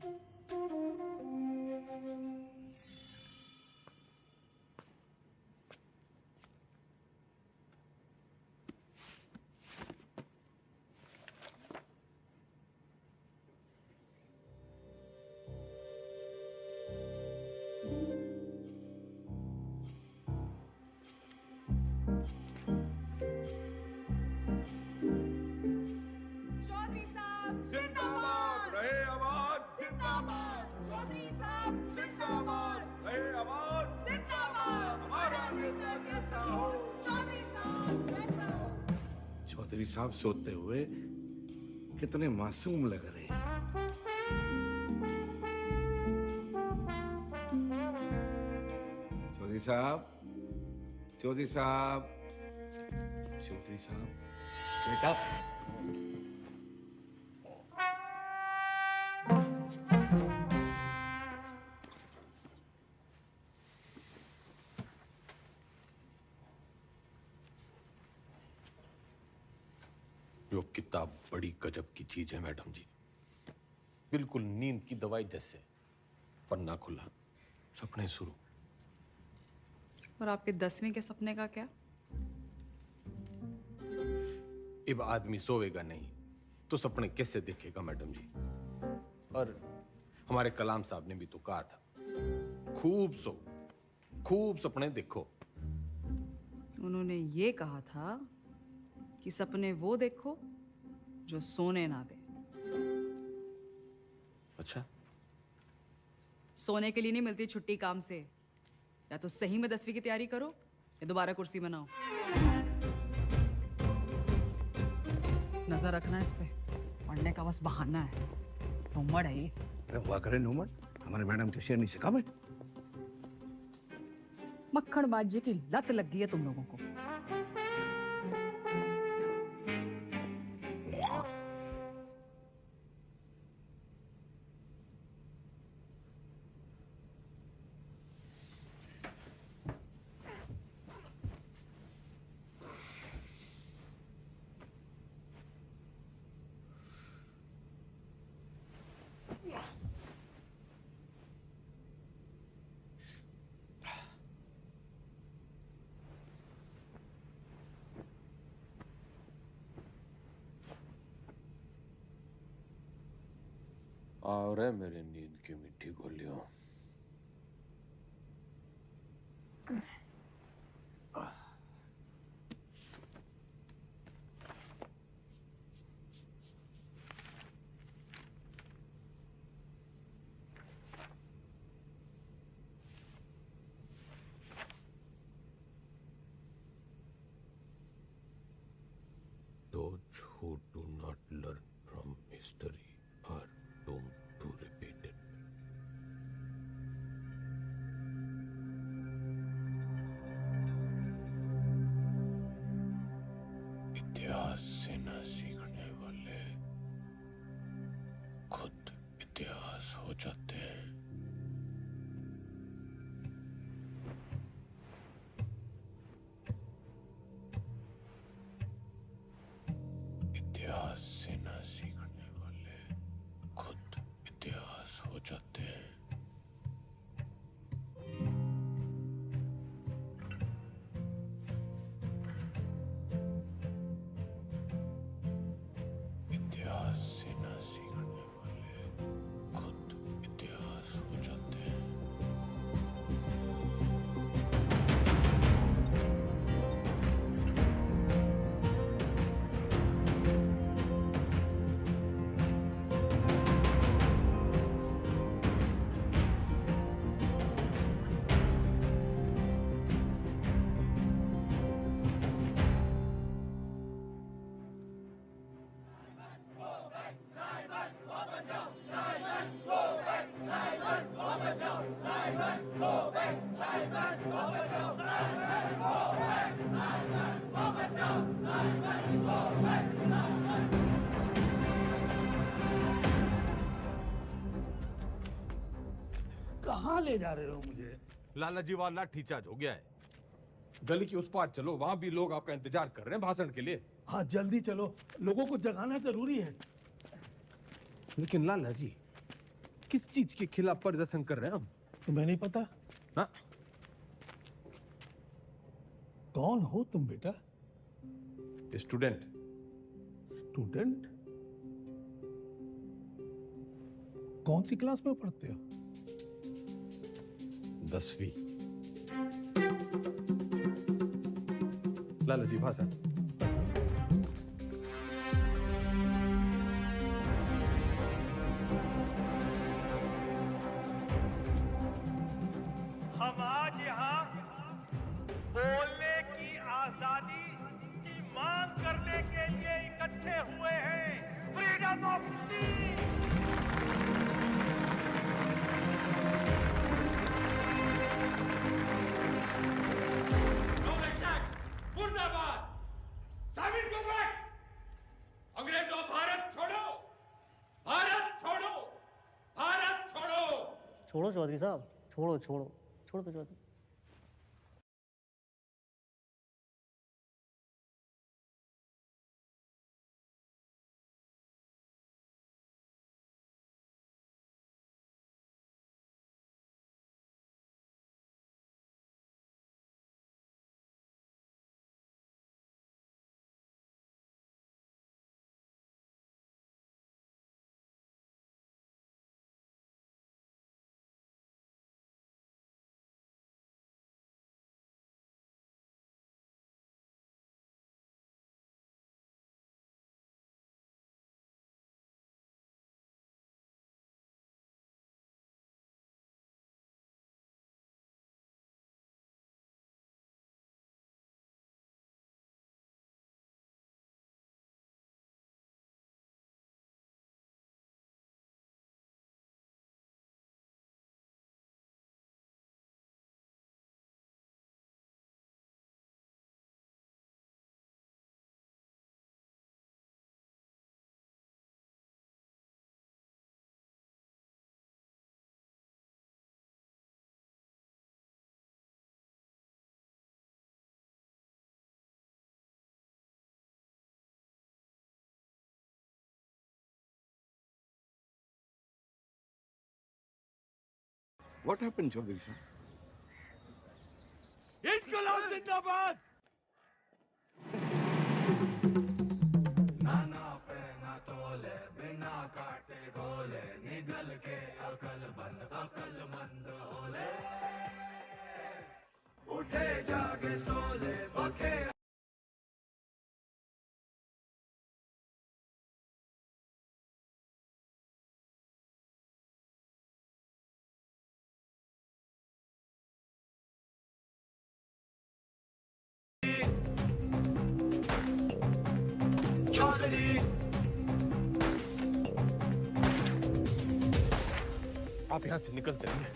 चौधरी साहब जिंदाबाद। रहे आवाज जिंदाबाद। चौधरी साहब जिंदाबाद। रहे आवाज जिंदाबाद। हमारा नेता कैसा हो, चौधरी साहब कैसा हो। चौधरी साहब सोते हुए कितने मासूम लग रहे हैं। चौधरी साहब, चौधरी साहब, चौधरी साहब, बेटा। यो किताब बड़ी गजब की चीज है मैडम जी। बिल्कुल नींद की दवाई जैसे। पन्ना खुला, सपने शुरू। और आपके 10वीं के सपने का क्या? अब आदमी सोएगा नहीं तो सपने कैसे देखेगा मैडम जी? और हमारे कलाम साहब ने भी तो कहा था, खूब सो, खूब सपने देखो। उन्होंने ये कहा था कि सपने वो देखो जो सोने ना दे। अच्छा, सोने के लिए नहीं मिलती छुट्टी काम से। या तो सही में 10वीं की तैयारी करो या दोबारा कुर्सी बनाओ। नजर रखना इस पे, पढ़ने का बस बहाना है। नोमड़ है ये। अरे हुआ करे नोमड़, हमारे मैडम के शेरनी से कम है। मक्खन बाजी की लत लग गई है तुम लोगों को। आओ रे मेरे नींद की मिट्टी गोलियों। Those who do not learn from history are doomed to repeat it. इतिहास से न सीखने वाले खुद इतिहास हो जाते हैं। इतिहास से न सीखने वाले खुद इतिहास हो जाते हैं। इतिहास से न सीखने वाले खुद इतिहास हो जाते हैं। कहाँ ले जा रहे हो मुझे? लाला जी वहां लाठी चार्ज हो गया है। गली की उस पार चलो, वहां भी लोग आपका इंतजार कर रहे हैं भाषण के लिए। हाँ जल्दी चलो, लोगों को जगाना जरूरी है। लेकिन लाला जी, किस चीज के खिलाफ प्रदर्शन कर रहे हैं हम? तुम्हें नहीं पता? ना? कौन हो तुम बेटा? स्टूडेंट। स्टूडेंट? कौन सी क्लास में पढ़ते हो? 10वीं। लाला जी भाषण। हम आज यहाँ बोलने की आजादी की मांग करने के लिए इकट्ठे हुए हैं। Freedom of speech. मुर्दाबाद। साबित को बैक। अंग्रेजों भारत छोड़ो, भारत छोड़ो, भारत छोड़ो। छोड़ो चौधरी साहब, छोड़ो छोड़ो छोड़ो तो Chaudhary. What happened, Chaudhary sir? इनकलाब जिंदाबाद। नाना पे ना तोले बिना काटे गोले निगल के अकलमंद होले उठे जागे सोले बखे आप यहाँ से निकल चलिए,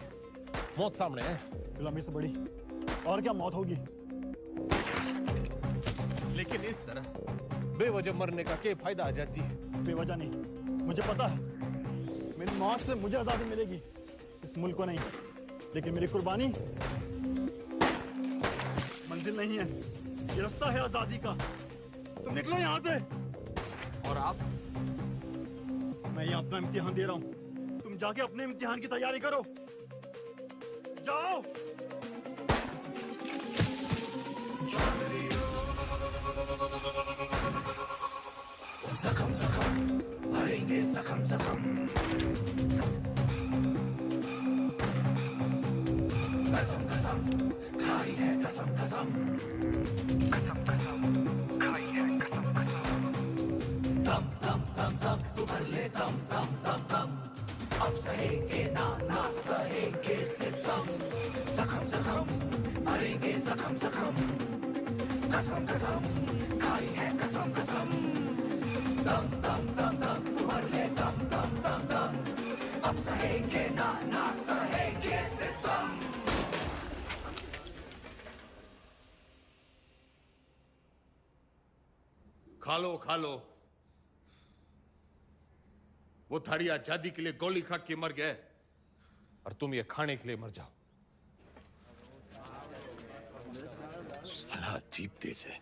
मौत सामने है। गुलामी से बड़ी और क्या मौत होगी? लेकिन इस तरह बेवजह मरने का क्या फायदा आजाद जी? बेवजह नहीं, मुझे पता है मेरी मौत से मुझे आज़ादी मिलेगी, इस मुल्क को नहीं। लेकिन मेरी कुर्बानी मंजिल नहीं है, ये रास्ता है आज़ादी का। तुम निकलो यहाँ से। और आप? मैं यहाँ अपना इम्तिहान दे रहा हूँ, तुम जाके अपने इम्तिहान की तैयारी करो। जाओ। जख्म जख्म भरेंगे जख्म जख्म कसम कसम खाई है कसम कसम कसम कसम खाई है कसम कसम दम दम दम दम तू भर ले दम दम दम दम अब सहेंगे ना ना सहेंगे सितम जख्म जख्म भरेंगे जख्म जख्म कसम कसम खाई है कसम कसम दम दम दम दम तू भर ले दम दम दम दम अब सहेंगे ना ना सहेंगे सितम। खा लो, वो थारी आजादी के लिए गोली खा के मर गए और तुम ये खाने के लिए मर जाओ। साला अजीब देश है,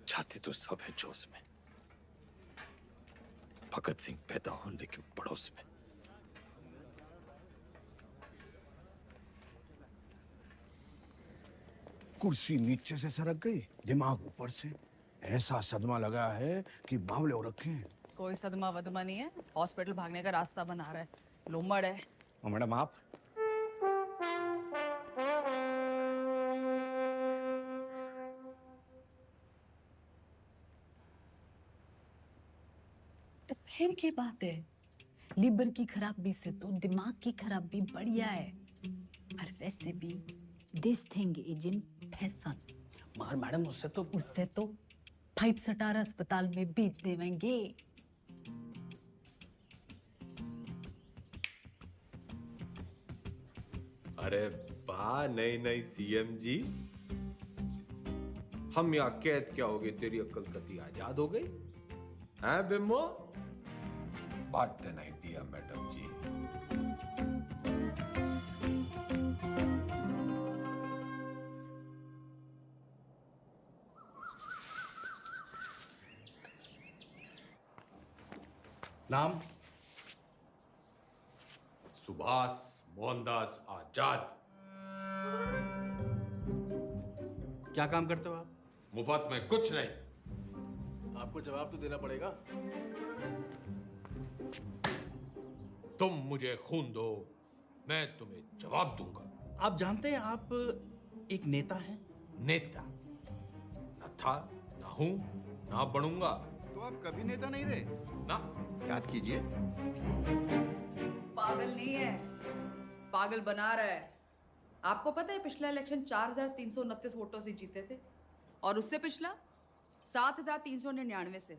चाहते तो सब है जोश में। भगत सिंह पैदा हो लेकिन पड़ोस में। कुर्सी नीचे से सरक गई, दिमाग ऊपर से। ऐसा सदमा लगा है कि बावले हो रखे हैं। कोई सदमा वदमा नहीं है, हॉस्पिटल भागने का रास्ता बना रहा है, लोमड़ है। मैडम आप तो फिर क्या बात है? लीवर की खराबी से तो दिमाग की खराबी बढ़िया है। और वैसे भी this thing is in fashion. मगर मैडम उससे तो 5 स्टार अस्पताल में बेच देवेंगे। अरे वाह, नहीं सीएम जी, हम यहाँ कैद क्या हो गए, तेरी अक्ल कती आजाद हो गई हैं बिम्बो? What an idea, madam ji. नाम? सुभाष मोहनदास आजाद। क्या काम करते हो आप? मुफ्त में कुछ नहीं। आपको जवाब तो देना पड़ेगा। तुम मुझे खून दो, मैं तुम्हें जवाब दूंगा। आप जानते हैं आप एक नेता हैं? नेता न था, न हूं, न बनूंगा। तो आप कभी नेता नहीं रहे ना? याद कीजिए। पागल नहीं है, पागल बना रहा है। आपको पता है पिछला इलेक्शन 4329 वोटों से जीते थे और उससे पिछला 7399 से।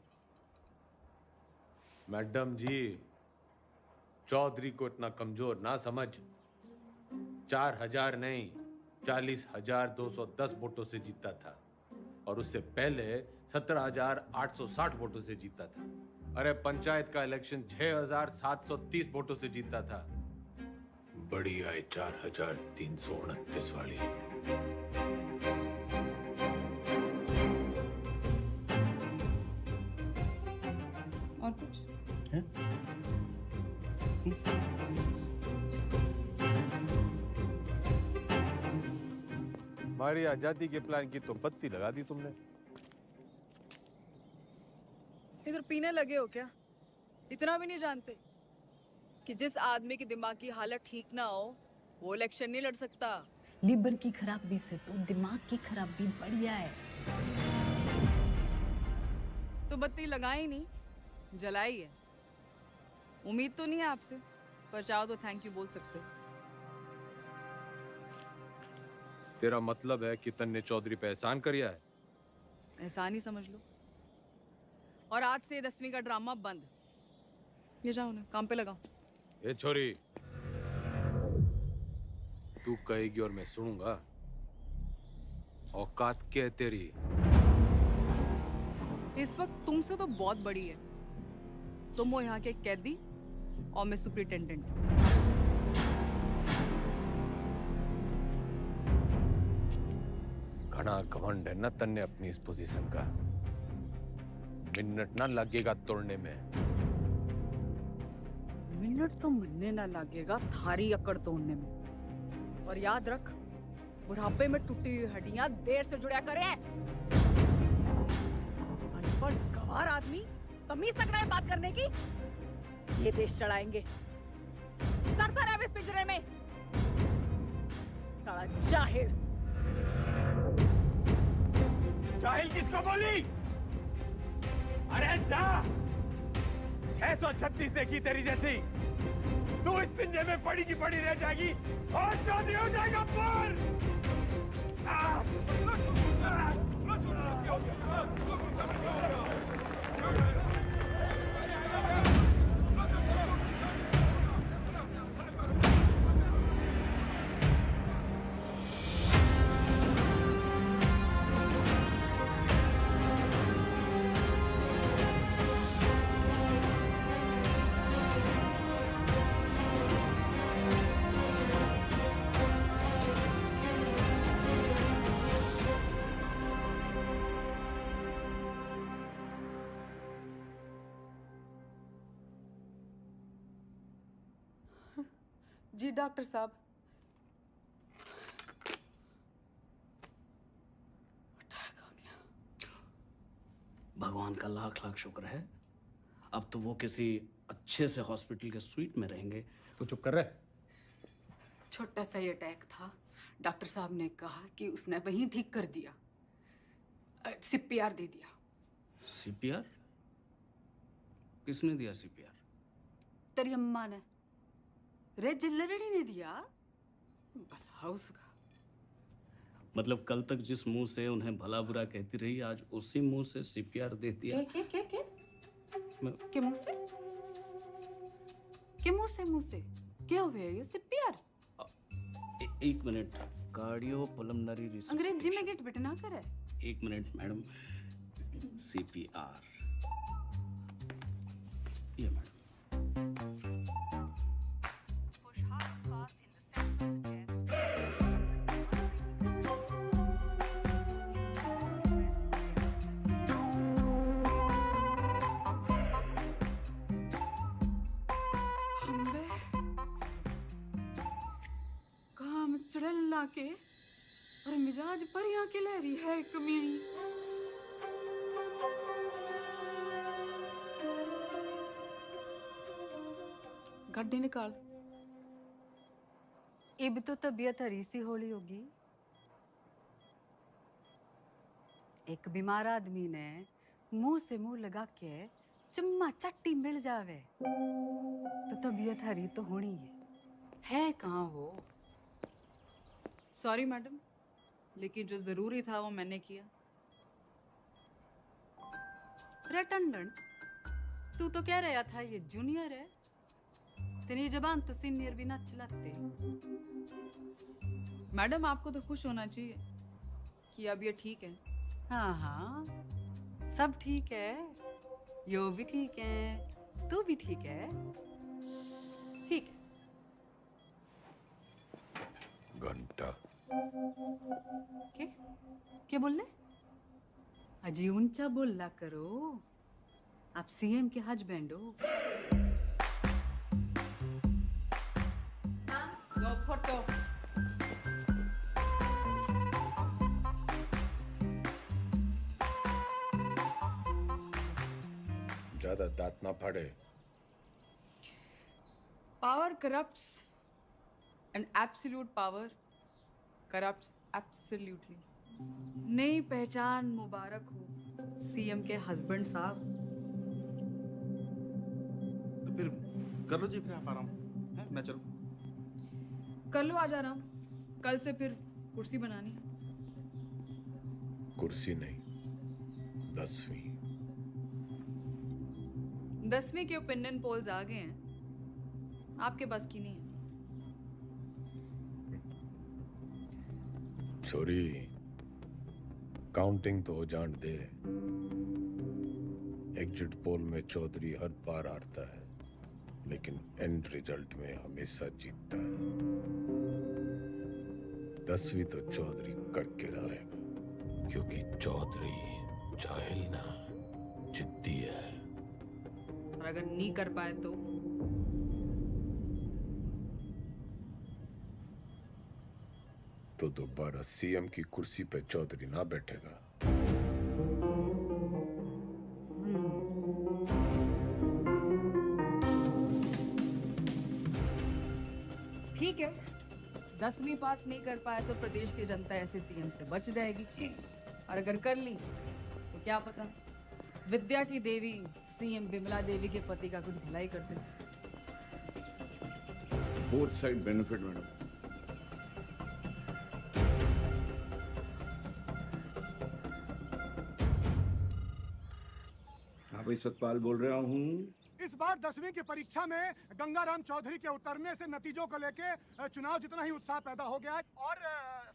मैडम जी, चौधरी को इतना कमजोर ना समझ। 4000 नहीं, 40,210 वोटों से जीता था और उससे पहले 17,860 वोटों से जीता था। अरे पंचायत का इलेक्शन 6,730 वोटों से जीता था। बड़ी आई 4,329 वाली। और कुछ? हमारी आजादी के प्लान की तो बत्ती लगा दी तुमने। इधर पीने लगे हो क्या? इतना भी नहीं जानते कि जिस आदमी की दिमाग की हालत ठीक ना हो वो इलेक्शन नहीं लड़ सकता। लीवर की खराबी से तो दिमाग की खराबी बढ़िया है। तो बत्ती लगाई नहीं, जलाई है। उम्मीद तो नहीं है आपसे, पर चाहो तो थैंक यू बोल सकते हो। तेरा मतलब है कि तन्ने चौधरी पे एहसान करिया है? एहसान ही समझ लो। और आज से 10वीं का ड्रामा बंद। ये जाओ ना, काम पे लगाओ। ए छोरी, तू कहेगी और मैं सुनूंगा। औकात क्या है तेरी? इस वक्त तुमसे तो बहुत बड़ी है। तुम हो यहाँ के कैदी और मैं सुपरिटेंडेंट। घना घमंड है ना तन्ने अपनी इस पोजीशन का। मिनट ना लगेगा तोड़ने में। मिनट तो मिलने ना लगेगा थारी अकड़ तोड़ने में। और याद रख, बुढ़ापे में टूटी हुई हड्डियां देर से जुड़ा करे। अनपढ़ गवार आदमी तमीज तक नहीं बात करने की। ये देश चढ़ाएंगे। सड़ता रहे इस पिंजरे में। साला जाहिल। जाहिल किसको बोली? अरे जा! 636 देखी तेरी जैसी। तू इस पिंजरे में पड़ी की पड़ी रह जाएगी और चौधरी हो जाएगा पर। जी डॉक्टर साहब। भगवान का लाख लाख शुक्र है, अब तो वो किसी अच्छे से हॉस्पिटल के स्वीट में रहेंगे। तो चुप कर रहे। छोटा सा ही अटैक था। डॉक्टर साहब ने कहा कि उसने वहीं ठीक कर दिया। सीपीआर दे दिया। सीपीआर? किसने दिया सीपीआर? तेरी अम्मा ने। रे जिल्लरड़ी ने दिया। भला उसका। मतलब कल तक जिस मुंह से उन्हें भला बुरा कहती रही, आज उसी मुंह से सीपीआर दे दिया। क्या के मुंह से? के मुंह से क्या हुआ ये सीपीआर? एक मिनट। Cardio pulmonary research. अंग्रेजी में गेट बेटे ना करे। एक मिनट मैडम। सीपीआर ये मैडम। काम चढ़ला के और मिजाज पर यहाँ के लहरी है कमीनी। गड्डी निकाल। ये भी तो तबीयत हरी सी होली होगी। एक बीमार आदमी ने मुंह से मुंह लगा के चम्मा चट्टी मिल जावे तो तबीयत हरी तो होनी है कहाँ हो? सॉरी मैडम, लेकिन जो जरूरी था वो मैंने किया। रेटेंडेंट, तू तो कह रहा था ये जूनियर है। तेरी जबान तो सीनियर भी ना चलाते। मैडम, आपको तो खुश होना चाहिए कि अब ये ठीक है। हाँ हाँ, सब ठीक है। यो भी ठीक है, तू भी ठीक है। ठीक है। घंटा क्या बोल रहे? अजी ऊंचा बोला करो, आप सीएम के हस्बैंड हो। दो फोटो। ज्यादा दांत ना फाड़े। Power corrupts and absolute power corrupts absolutely. नई पहचान मुबारक हो सीएम के हस्बैंड साहब। तो फिर कर लो जी, फिर आप आराम है, मैं चलूं। कर लो आज आराम, कल से फिर कुर्सी बनानी। कुर्सी नहीं, 10वीं। 10वीं के ओपिनियन पोल्स आ गए हैं, आपके बस की नहीं है। छोरी, काउंटिंग तो हो जान दे। एग्जिट पोल में चौधरी हर बार हारता है, लेकिन एंड रिजल्ट में हमेशा जीतता है। 10वीं तो चौधरी करके रहेगा, क्योंकि चौधरी जाहिल ना, जिद्दी है। और अगर नहीं कर पाए तो दोबारा सीएम की कुर्सी पे चौधरी ना बैठेगा। ठीक है, 10वीं पास नहीं कर पाए तो प्रदेश की जनता ऐसे सीएम से बच जाएगी, और अगर कर ली तो क्या पता विद्या की देवी सीएम विमला देवी के पति का कुछ भलाई कर दे। Both side benefit madam. हाँ भाई, सतपाल बोल रहा हूँ। इस बार 10वीं की परीक्षा में गंगाराम चौधरी के उतरने से नतीजों को लेके चुनाव जितना ही उत्साह पैदा हो गया है, और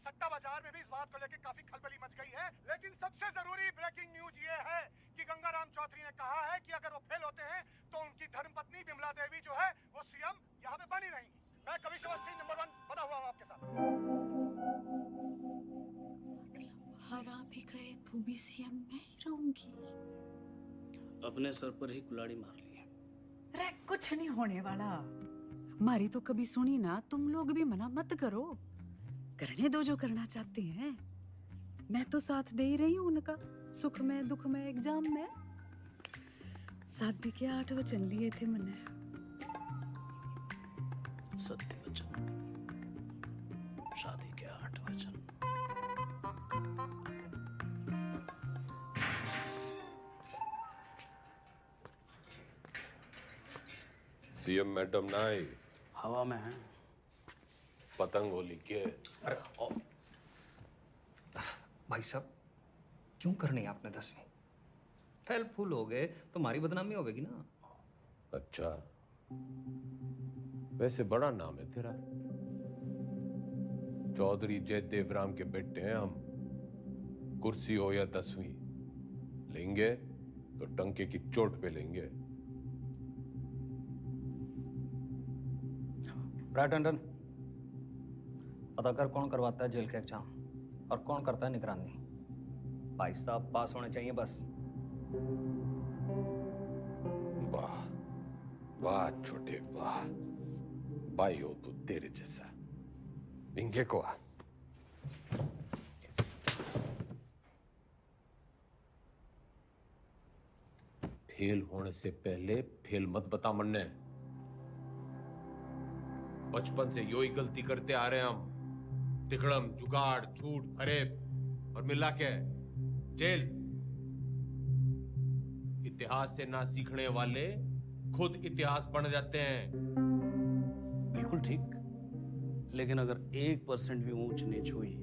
सट्टा बाजार में भी इस बात को लेके काफी खलबली मच गई है। लेकिन सबसे जरूरी ब्रेकिंग न्यूज ये है कि गंगाराम चौधरी ने कहा है कि अगर वो फेल होते हैं तो उनकी धर्मपत्नी विमला देवी जो है वो सीएम यहाँ पे बनी रहेंगी। मैं कभी समझती नंबर 1 बना हुआ हूँ आपके साथ। हरा भी गए तो भी सीएम मैं ही रहूंगी। अपने सर पर ही कुल्हाड़ी मार ली है। अरे कुछ नहीं होने वाला, मारी तो कभी सुनी ना। तुम लोग भी मना मत करो, करने दो जो करना चाहते हैं। मैं तो साथ दे ही रही हूँ उनका, सुख में दुख में एग्जाम में। शादी के 8 वचन लिए थे मैंने। सत्य वचन, शादी के 8 वचन। सीएम मैडम ना आई, हवा में है। पतंग होली के। अरे भाई साहब, क्यों करनी है आपने 10वीं? फेल फूल हो गए तो हमारी बदनामी होगी ना। अच्छा, वैसे बड़ा नाम है तेरा। चौधरी जयदेव राम के बेटे हैं हम। कुर्सी हो या 10वीं, लेंगे तो टंके की चोट पे लेंगे। राइट टंडन, पता कर कौन करवाता है जेल के एग्जाम और कौन करता है निगरानी। भाई साहब पास होने चाहिए बस। वाह वाह छोटे वाह, भाई हो तो तेरे जैसा। इंगे को आ। फेल होने से पहले फेल मत बता मन्ने। बचपन से यो ही गलती करते आ रहे हैं हम। तिकड़म, जुगाड़, झूठ, फरेब और मिला के जेल। इतिहास से ना सीखने वाले खुद इतिहास बन जाते हैं। बिल्कुल ठीक, लेकिन अगर 1% भी ऊंच नीच हुई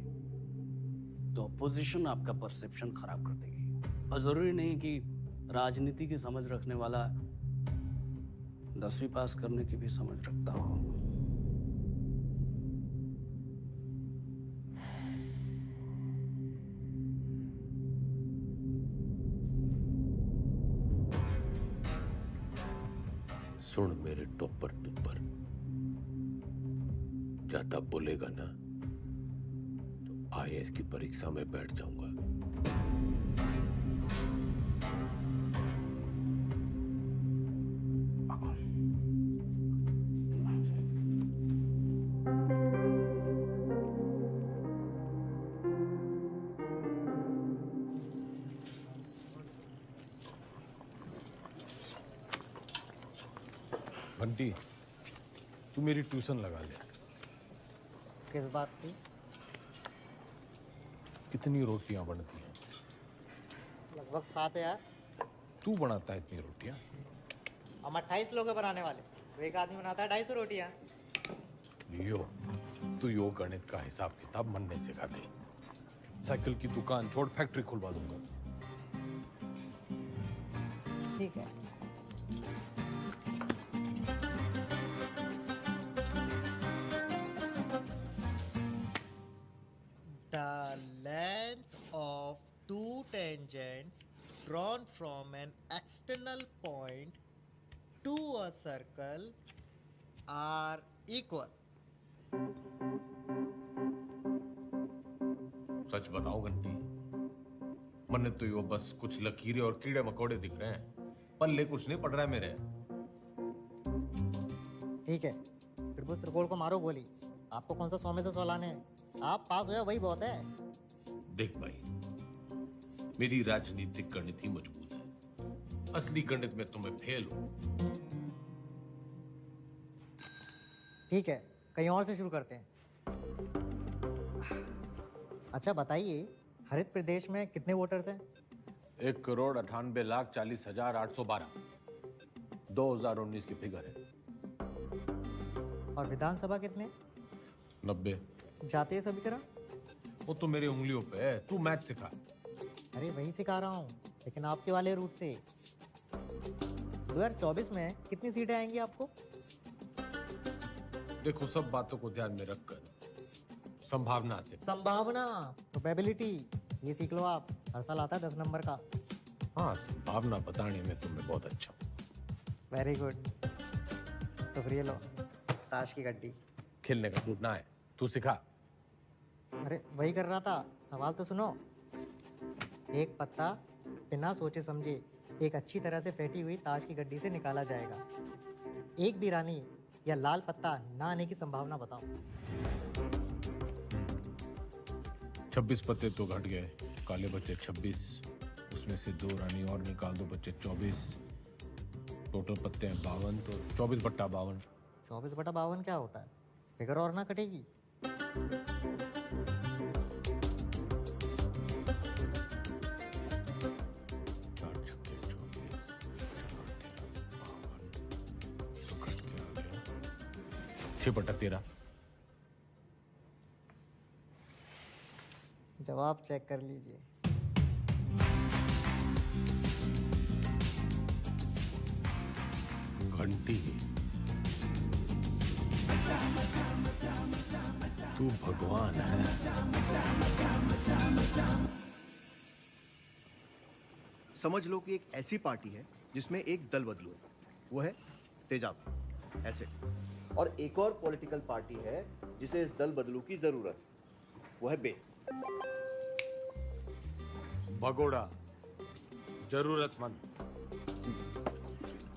तो अपोजिशन आपका परसेप्शन खराब कर देगी। और जरूरी नहीं कि राजनीति की समझ रखने वाला 10वीं पास करने की भी समझ रखता हो। सुन मेरे टोपर टुपर, ज्यादा बोलेगा ना तो आईएएस की परीक्षा में बैठ जाऊंगा। घंटी तू मेरी ट्यूशन लगा ले। किस बात की? कितनी रोटियां बनती हैं? लगभग 7 यार। तू बनाता है इतनी रोटियां? हम 28 लोग हैं बनाने वाले, तो एक आदमी बनाता है 250 रोटियां। तू गणित का हिसाब किताब मन नहीं सिखा दे। साइकिल की दुकान छोड़ फैक्ट्री खुलवा दूंगा। ठीक है। The length of two tangents drawn from an external point to a circle are equal. सच बताओ घंटी, मन तो यो बस कुछ लकीरें और कीड़े मकोड़े दिख रहे हैं, पल्ले कुछ नहीं पड़ रहा है मेरे। ठीक है, त्रिभुज त्रिकोण को मारो गोली। आपको कौन सा 100 में से 100 लाने हैं? आप पास हुए वही बहुत है। देख भाई, मेरी राजनीतिक गणित ही मजबूत है, असली गणित में तुम्हें फेल हो। ठीक है, कहीं और से शुरू करते हैं। अच्छा बताइए, हरित प्रदेश में कितने वोटर्स हैं? 1,98,40,812 2019 की फिगर है। और विधानसभा कितने? 90। जातीय समीकरण? वो तो मेरी उंगलियों पे है, तू मैथ सिखा। अरे वही सिखा रहा हूँ, लेकिन आपके वाले रूट से। 2024 में कितनी सीटें आएंगी आपको? देखो, सब बातों को ध्यान में रखकर संभावना से। संभावना, प्रोबेबिलिटी, ये सीख लो आप। हर साल आता है 10 नंबर का। हाँ, संभावना बताने में तुम्हें बहुत अच्छा। Very good. तो फिर ये लो, ताश की गड्डी। खेलने का टूटना है, तू सिखा। अरे वही कर रहा था, सवाल तो सुनो। एक पत्ता बिना सोचे समझे एक अच्छी तरह से फेंटी हुई ताश की गड्डी से निकाला जाएगा। एक भी रानी या लाल पत्ता ना आने की संभावना बताओ। 26 पत्ते तो घट गए, काले बचे 26, उसमें से 2 रानी और निकाल दो, बचे 24। टोटल पत्ते हैं 52, तो 24/52। 24/52 क्या होता है? फिगर और ना कटेगी। बटा 13। जवाब चेक कर लीजिए। घंटी, तू भगवान है। समझ लो कि एक ऐसी पार्टी है जिसमें एक दल बदलू है, वो है तेजाब, ऐसे। और एक और पॉलिटिकल पार्टी है जिसे इस दल बदलू की जरूरत है, वो है बेस। भगोड़ा, जरूरतमंद।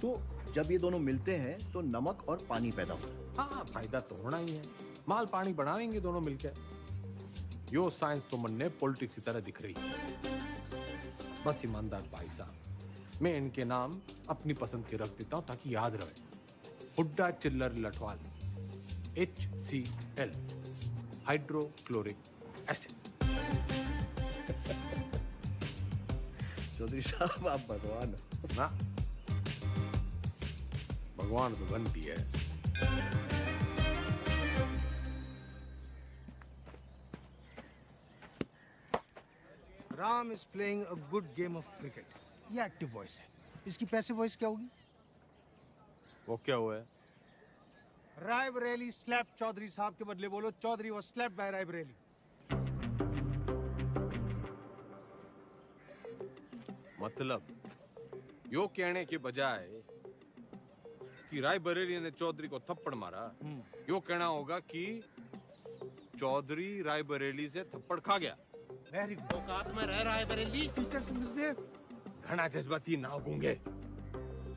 तो जब ये दोनों मिलते हैं तो नमक और पानी पैदा होता है। हाँ, फायदा तो होना ही है। माल पानी बढ़ाएंगे दोनों मिलकर। यो साइंस तो मन ने पॉलिटिक्स की तरह दिख रही है। बस ईमानदार भाई साहब, मैं इनके नाम अपनी पसंद के रख देता हूं ताकि याद रहे। Hooda Chhillar Lathwal, HCl, hydrochloric acid. Chaudhary साहब, आप भगवान हो ना? भगवान तो घंटी है। Ram is playing a good game of cricket. ये एक्टिव वॉइस है, इसकी पैसिव वॉइस क्या होगी? वो क्या हुआ है? रायबरेली स्लैप चौधरी साहब के बदले बोलो, Chaudhary was slapped by Raebareli. मतलब यो कहने के बजाय कि रायबरेली ने चौधरी को थप्पड़ मारा, यो कहना होगा कि चौधरी रायबरेली से थप्पड़ खा गया। Very good. औकात में रह रायबरेली। Teachers misbehave. घना जज्बाती ना गूंगे।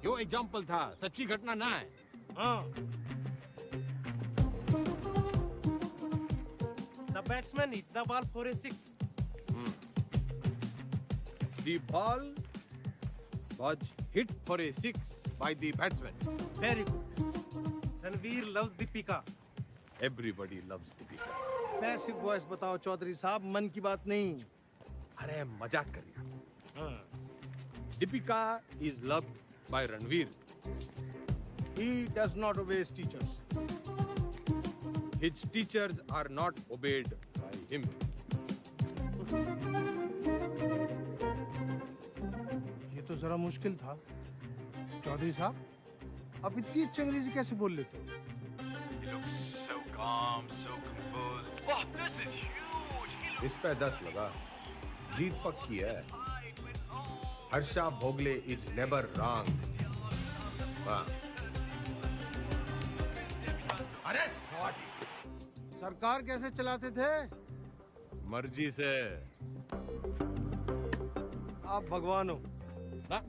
यो एग्जाम्पल था, सच्ची घटना ना है। हाँ। The batsman hit the ball for a 6. The ball was hit for a six by the batsman. Very good. Ranveer loves Deepika. Everybody loves Deepika. Passive voice बताओ चौधरी साहब, मन की बात नहीं। अरे मजाक कर रहा। Deepika is loved by Ranveer. He does not obey his teachers. His teachers are not obeyed by him. ये तो जरा मुश्किल था। चौधरी साहब, आप इतनी अच्छी अंग्रेजी कैसे बोल लेते हो? He looks so calm, so composed. Wow, this is huge. इस पे 10 लगा। जीत पक्की है। Harsha Bhogle is never wrong. अरे सरकार कैसे चलाते थे? मर्जी से। आप भगवान हो ना?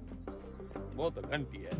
वो तो घंटी है।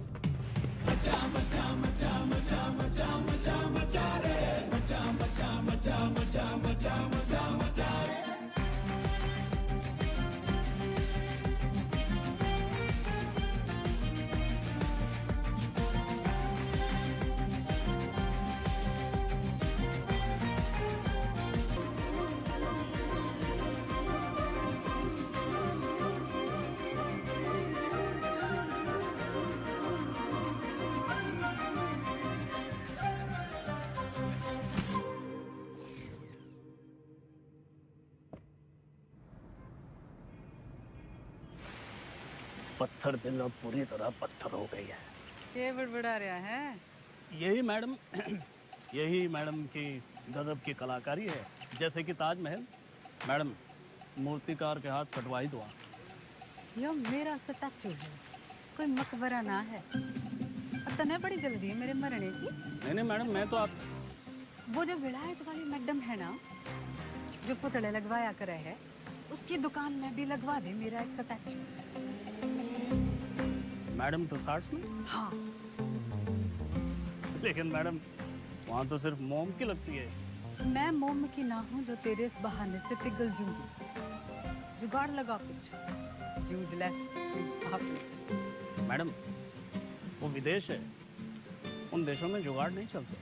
पत्थर दिल अब पूरी तरह पत्थर हो गई है। क्या बड़बड़ा रहा है? यही मैडम की गजब की कलाकारी है। जैसे कि ताजमहल, मैडम मूर्तिकार के हाथ कटवाई दो। यो मेरा स्टैचू है, कोई मकबरा ना है। और तने बड़ी जल्दी है मेरे मरने की। नहीं मैडम, मैं तो आप वो जो विलायत वाली मैडम है ना, जो पुतले लगवाया करे है, उसकी दुकान में भी लगवा दे मेरा एक स्टैचू। मैडम तुसार्ट्स में? हाँ। लेकिन मैडम वहाँ तो सिर्फ मोम की लगती है। मैं मोम की ना हूँ जो तेरे इस बहाने से पिघल जूंगी। जुगाड़ लगा कुछ, जूझलेस मैडम वो विदेश है, उन देशों में जुगाड़ नहीं चलते।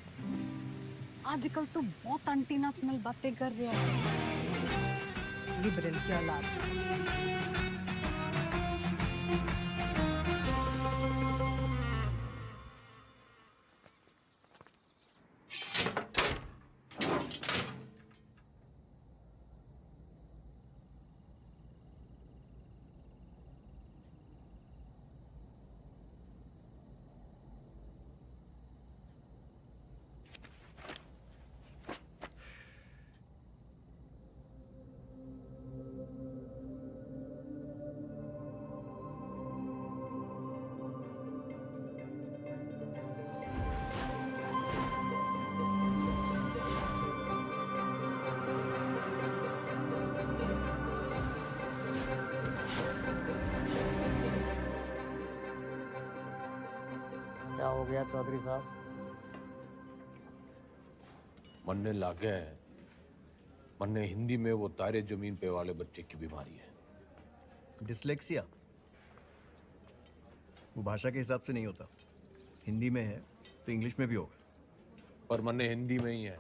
आजकल तो बहुत एंटीना स्मेल बातें कर रहे हैं। लिबरल की औलाद। क्या हो गया चौधरी साहब? मन्ने लागे है। मन्ने हिंदी में वो तारे जमीन पे वाले बच्चे की बीमारी है। डिसलेक्सिया वो भाषा के हिसाब से नहीं होता। हिंदी में है तो इंग्लिश में भी होगा। पर मन्ने हिंदी में ही है।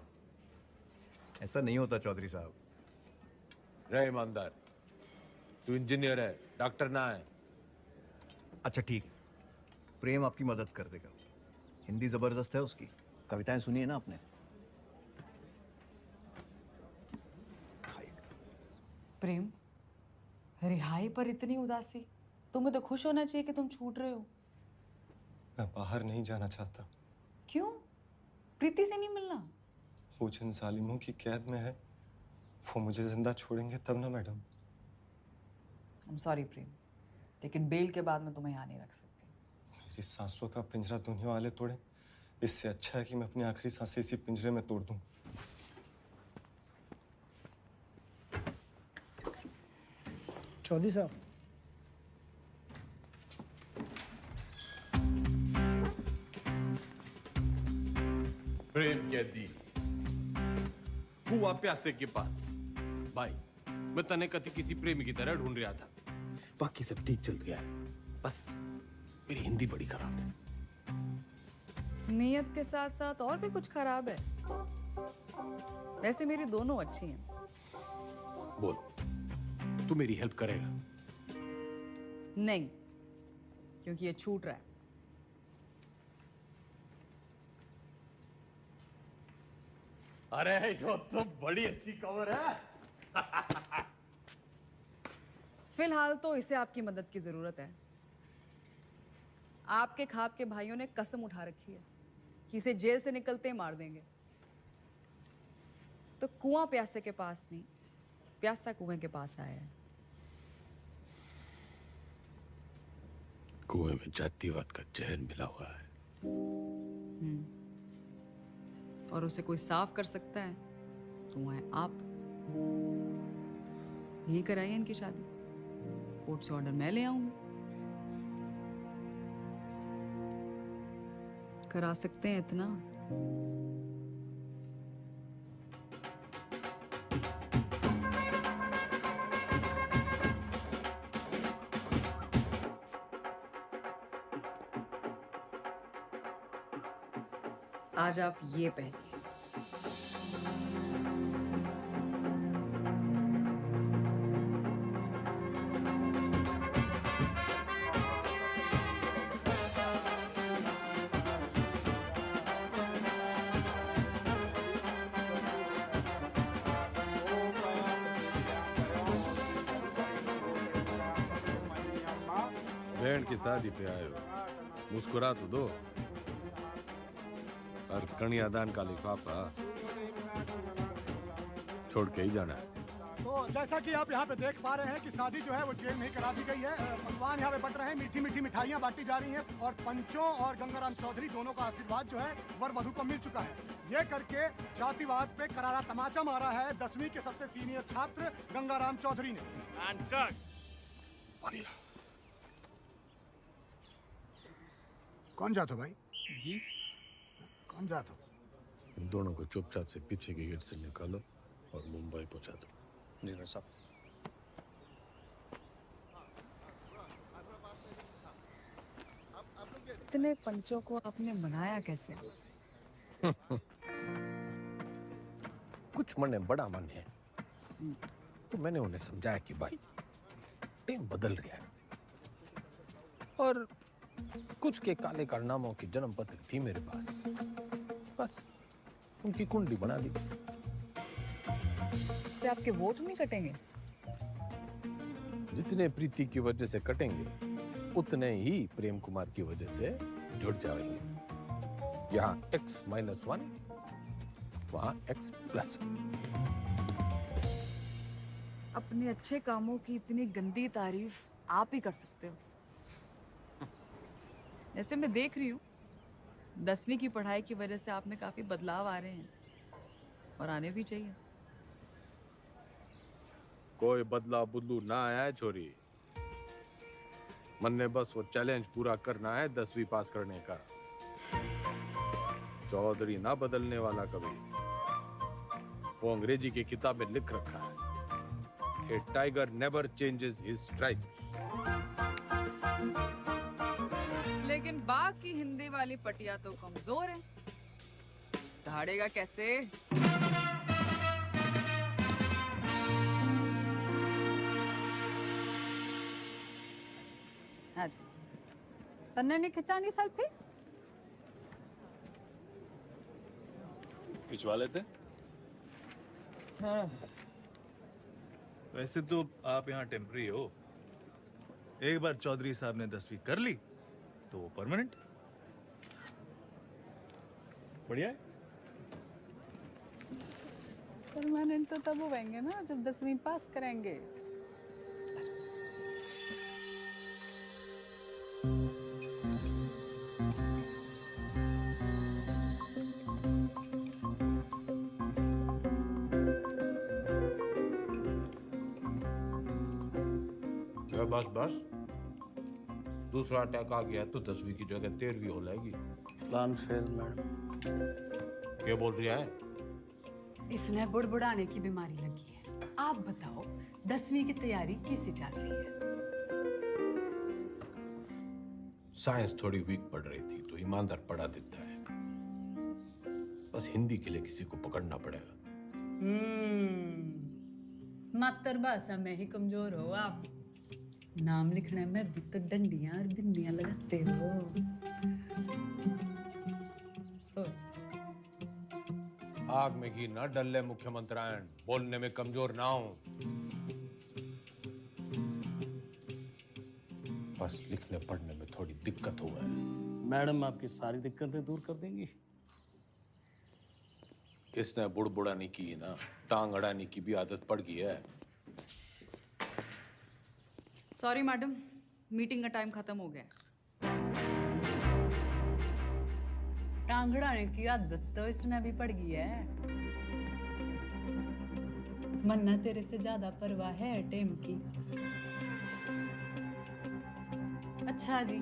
ऐसा नहीं होता चौधरी साहब। रहे ईमानदार, तू इंजीनियर है, डॉक्टर ना है। अच्छा ठीक है, प्रेम आपकी मदद कर देगा। हिंदी जबरदस्त है उसकी। कविताएं सुनी है ना आपने? प्रेम, रिहाई पर इतनी उदासी? तुम्हें तो खुश होना चाहिए कि तुम छूट रहे हो। मैं बाहर नहीं जाना चाहता। क्यों? प्रीति से नहीं मिलना? वो जिन जालिमों की कैद में है वो मुझे जिंदा छोड़ेंगे तब ना मैडम। I'm sorry प्रेम, लेकिन बेल के बाद मैं तुम्हें यहाँ नहीं रख सकती। मेरी सांसों का पिंजरा दुनिया वाले तोड़े, इससे अच्छा है कि मैं अपनी आखिरी सांसें इसी पिंजरे में तोड़ दूं। चौधरी साहब, प्रेम कैदी हुआ प्यासे के पास। भाई मैं तने कति किसी प्रेमी की तरह ढूंढ रहा था। बाकी सब ठीक चल गया है, बस मेरी हिंदी बड़ी खराब है। नीयत के साथ साथ और भी कुछ खराब है। वैसे मेरी दोनों अच्छी हैं। बोल, तू मेरी हेल्प करेगा? नहीं, क्योंकि ये छूट रहा है। अरे यो तो बड़ी अच्छी खबर है। फिलहाल तो इसे आपकी मदद की जरूरत है। आपके खाप के भाइयों ने कसम उठा रखी है कि इसे जेल से निकलते ही मार देंगे। तो कुआं प्यासे के पास नहीं, प्यासा कुएं के पास आया है। कुएं में जातिवाद का जहर मिला हुआ है। और उसे कोई साफ कर सकता है तो हैं आप। यही कराइए इनकी शादी। कोर्ट से ऑर्डर मैं ले आऊंगी। करा सकते हैं इतना। आज आप ये पहनिए। बहन की शादी पे आए हो, मुस्कुरा तो दो। और कन्यादान का लिफाफा छोड़ के ही जाना है। तो जैसा कि आप यहाँ पे देख पा रहे हैं कि शादी जो है वो जेल में ही करा दी गई है। पकवान यहाँ पे बट रहे हैं, मीठी मीठी मिठाइयाँ बांटी जा रही हैं और पंचों और गंगाराम चौधरी दोनों का आशीर्वाद जो है वर वधू को मिल चुका है। ये करके जातिवाद पे करारा तमाचा मारा है 10वीं के सबसे सीनियर छात्र गंगाराम चौधरी ने। कौन जातो भाई? जी कौन जातो? इन दोनों को चुपचाप से पीछे के गेट से निकालो और मुंबई पहुंचा दो। जी भाई साहब। इतने पंचों को आपने मनाया कैसे? कुछ मन है, बड़ा मन है, तो मैंने उन्हें समझाया कि भाई टाइम बदल रहा है। और कुछ के काले कारनामों की जन्म पत्री थी मेरे पास, बस उनकी कुंडली बना दी। इससे आपके वोट नहीं कटेंगे? जितने प्रीति की वजह से कटेंगे उतने ही प्रेम कुमार की वजह से जुड़ जाएंगे। यहाँ X-1, वहाँ X+1। अपने अच्छे कामों की इतनी गंदी तारीफ आप ही कर सकते हो। जैसे मैं देख रही हूँ 10वीं की पढ़ाई की वजह से आप में काफी बदलाव आ रहे हैं और आने भी चाहिए। कोई बदलाव बुदलू ना आया है छोरी। मन ने बस वो चैलेंज पूरा करना है 10वीं पास करने का। चौधरी ना बदलने वाला कभी। वो अंग्रेजी की किताब में लिख रखा है, a tiger never changes his stripes. लेकिन बाघ की हिंदी वाली पटिया तो कमजोर है, दहाड़ेगा कैसे? हाँ जी, तन्ने नहीं खिंचानी सेल्फी? खिंचवा लेते। हाँ। वैसे तो आप यहाँ टेम्पररी हो। एक बार चौधरी साहब ने 10वीं कर ली तो वो परमानेंट। बढ़िया है। परमानेंट तो तब होंगे ना जब 10वीं पास करेंगे। बस बस, दूसरा अटैक आ गया तो 10वीं की जगह 13वीं हो जाएगी। Plan fail madam. क्या बोल रही है? इसने बुड़बुड़ाने की बीमारी लगी है। आप बताओ 10वीं की तैयारी कैसी चल रही है? साइंस थोड़ी वीक पड़ रही थी तो ईमानदार पढ़ा देता है। बस हिंदी के लिए किसी को पकड़ना पड़ेगा। मातृभाषा में ही कमजोर हो आप। नाम लिखने में भी तो डंडियां और बिंदियां लगाते हो। आग में घी न डल्ले मुख्यमंत्रियान, बोलने में कमजोर ना हो। बस लिखने पढ़ने में थोड़ी दिक्कत हुआ है। मैडम आपकी सारी दिक्कतें दूर कर देंगी। इसने बुड़बुड़ाने की ना टांग अड़ाने की भी आदत पड़ गई है। सॉरी मैडम, मीटिंग का टाइम खत्म हो गया। टांगड़ाने की आदत तो इसने भी पड़ गई है। मन्ना तेरे से ज्यादा परवाह है टेम की। अच्छा जी,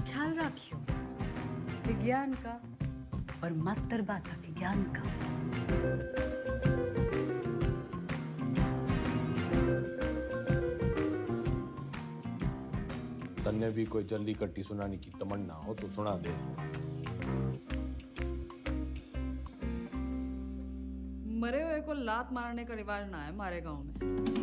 ख्याल रखियो विज्ञान का और मातृभाषा के ज्ञान का। तन्ने भी कोई जल्दी कट्टी सुनाने की तमन्ना हो तो सुना दे। मरे हुए को लात मारने का रिवाज ना है हमारे गांव में।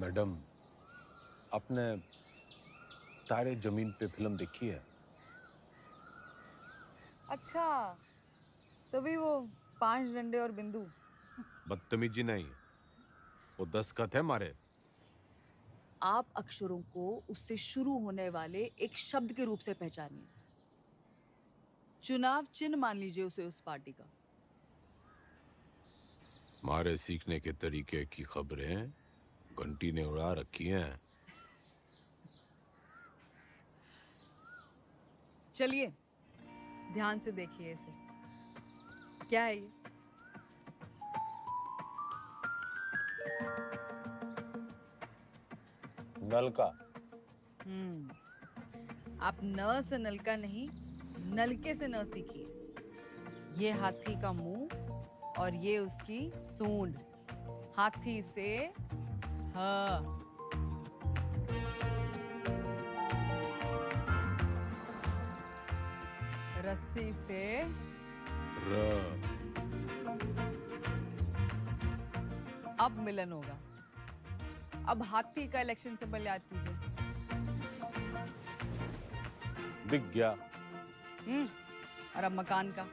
मैडम, आपने तारे जमीन पे फिल्म देखी है? अच्छा, तभी वो 5 डंडे और बिंदु। बदतमीजी नहीं, वो दस्तखत है मारे। आप अक्षरों को उससे शुरू होने वाले एक शब्द के रूप से पहचानिए। चुनाव चिन्ह मान लीजिए उसे उस पार्टी का। मारे सीखने के तरीके की खबरें घंटी ने उड़ा रखी हैं। चलिए ध्यान से देखिए इसे। क्या है ये? नलका। आप न से नलका नहीं, नलके से न सीखिए। ये हाथी का मुंह और ये उसकी सूंड। हाथी से हाँ। रस्सी से र। अब मिलन होगा। अब हाथी का इलेक्शन सिंबल याद कीजिए। दिख गया। और अब मकान का।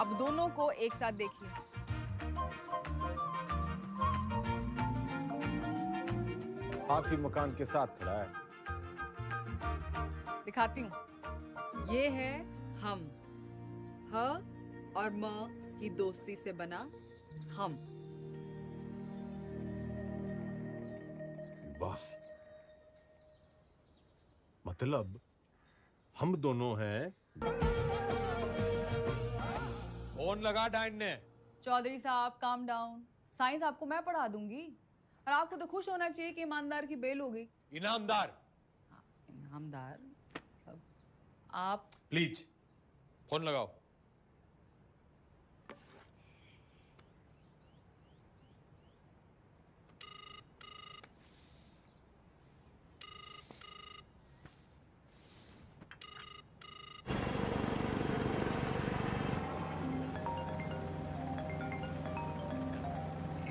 अब दोनों को एक साथ देखिए। हाथी मकान के साथ खड़ा है। दिखाती हूँ। ये है हम। ह और म की दोस्ती से बना हम। वाह, मतलब हम दोनों हैं। फोन लगा डाइन ने। चौधरी साहब काम डाउन। साइंस आपको मैं पढ़ा दूंगी और आपको तो खुश होना चाहिए कि ईमानदार की बेल हो गई। इनामदार। इनामदार आप प्लीज फोन लगाओ।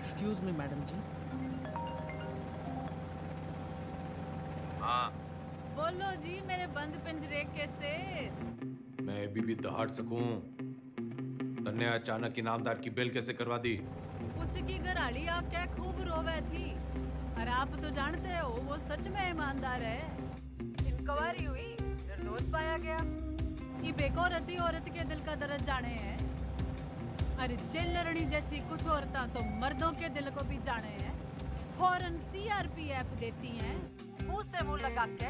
एक्सक्यूज मी मैडम जी। हाँ, बोलो जी मेरे बंद पिंजरे के सेठ। मैं अभी भी दहाड़ सकूं। तन्ने अचानक इनामदार की बेल कैसे करवा दी? उसकी घराड़ी आके खूब रोवे थी और आप तो जानते हो वो सच में ईमानदार है। इंक्वायरी हुई, निर्दोष पाया गया। ये बेकौरती औरत के दिल का दर्द जाने हैं। अरे जेलरनी जैसी कुछ औरतां तो मर्दों के दिल को भी जाने हैं। फौरन सीआरपीएफ देती हैं मुंह से मुंह लगा के।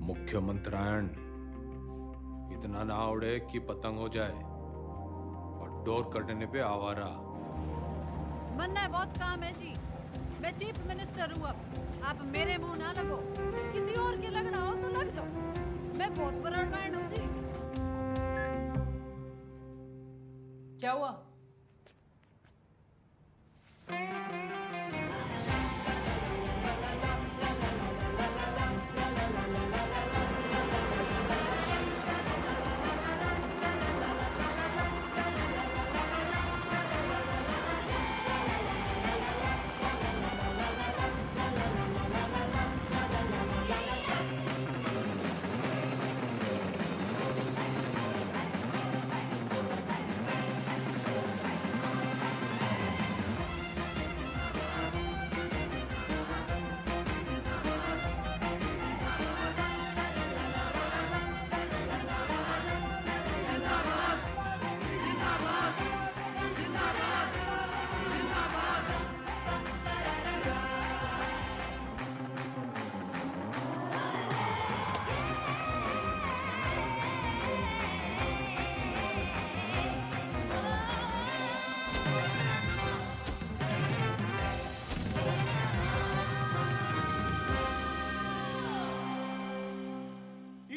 मुख्यमंत्रायण इतना ना उड़े कि पतंग हो जाए और डोर कटने पे आवारा। बनना बहुत काम है जी। मैं चीफ मिनिस्टर हूँ अब। आप मेरे मुंह ना लगो। किसी और के लगना हो तो लग जाओ। मैं बहुत बड़ा मैन हूँ जी। क्या हुआ?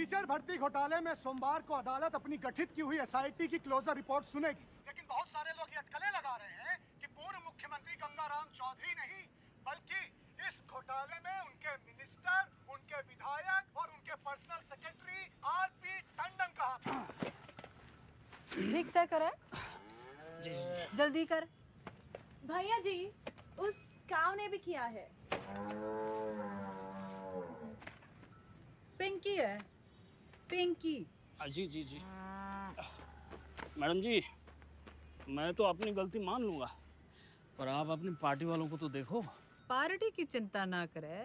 टीचर भर्ती घोटाले में सोमवार को अदालत अपनी गठित की हुई एसआईटी की क्लोजर रिपोर्ट सुनेगी। लेकिन बहुत सारे लोग ये अटकलें लगा रहे हैं कि पूर्व मुख्यमंत्री गंगाराम चौधरी नहीं बल्कि इस घोटाले में उनके मिनिस्टर, उनके विधायक और उनके पर्सनल सेक्रेटरी आरपी टंडन का हाथ है। ठीक से करे। जल्दी कर। भैया जी, उस काव ने भी किया है। पिंकी है, पिंकी। जी जी जी मैडम जी, मैं तो अपनी गलती मान लूंगा, पर आप अपनी पार्टी वालों को तो देखो। पार्टी की चिंता ना करे,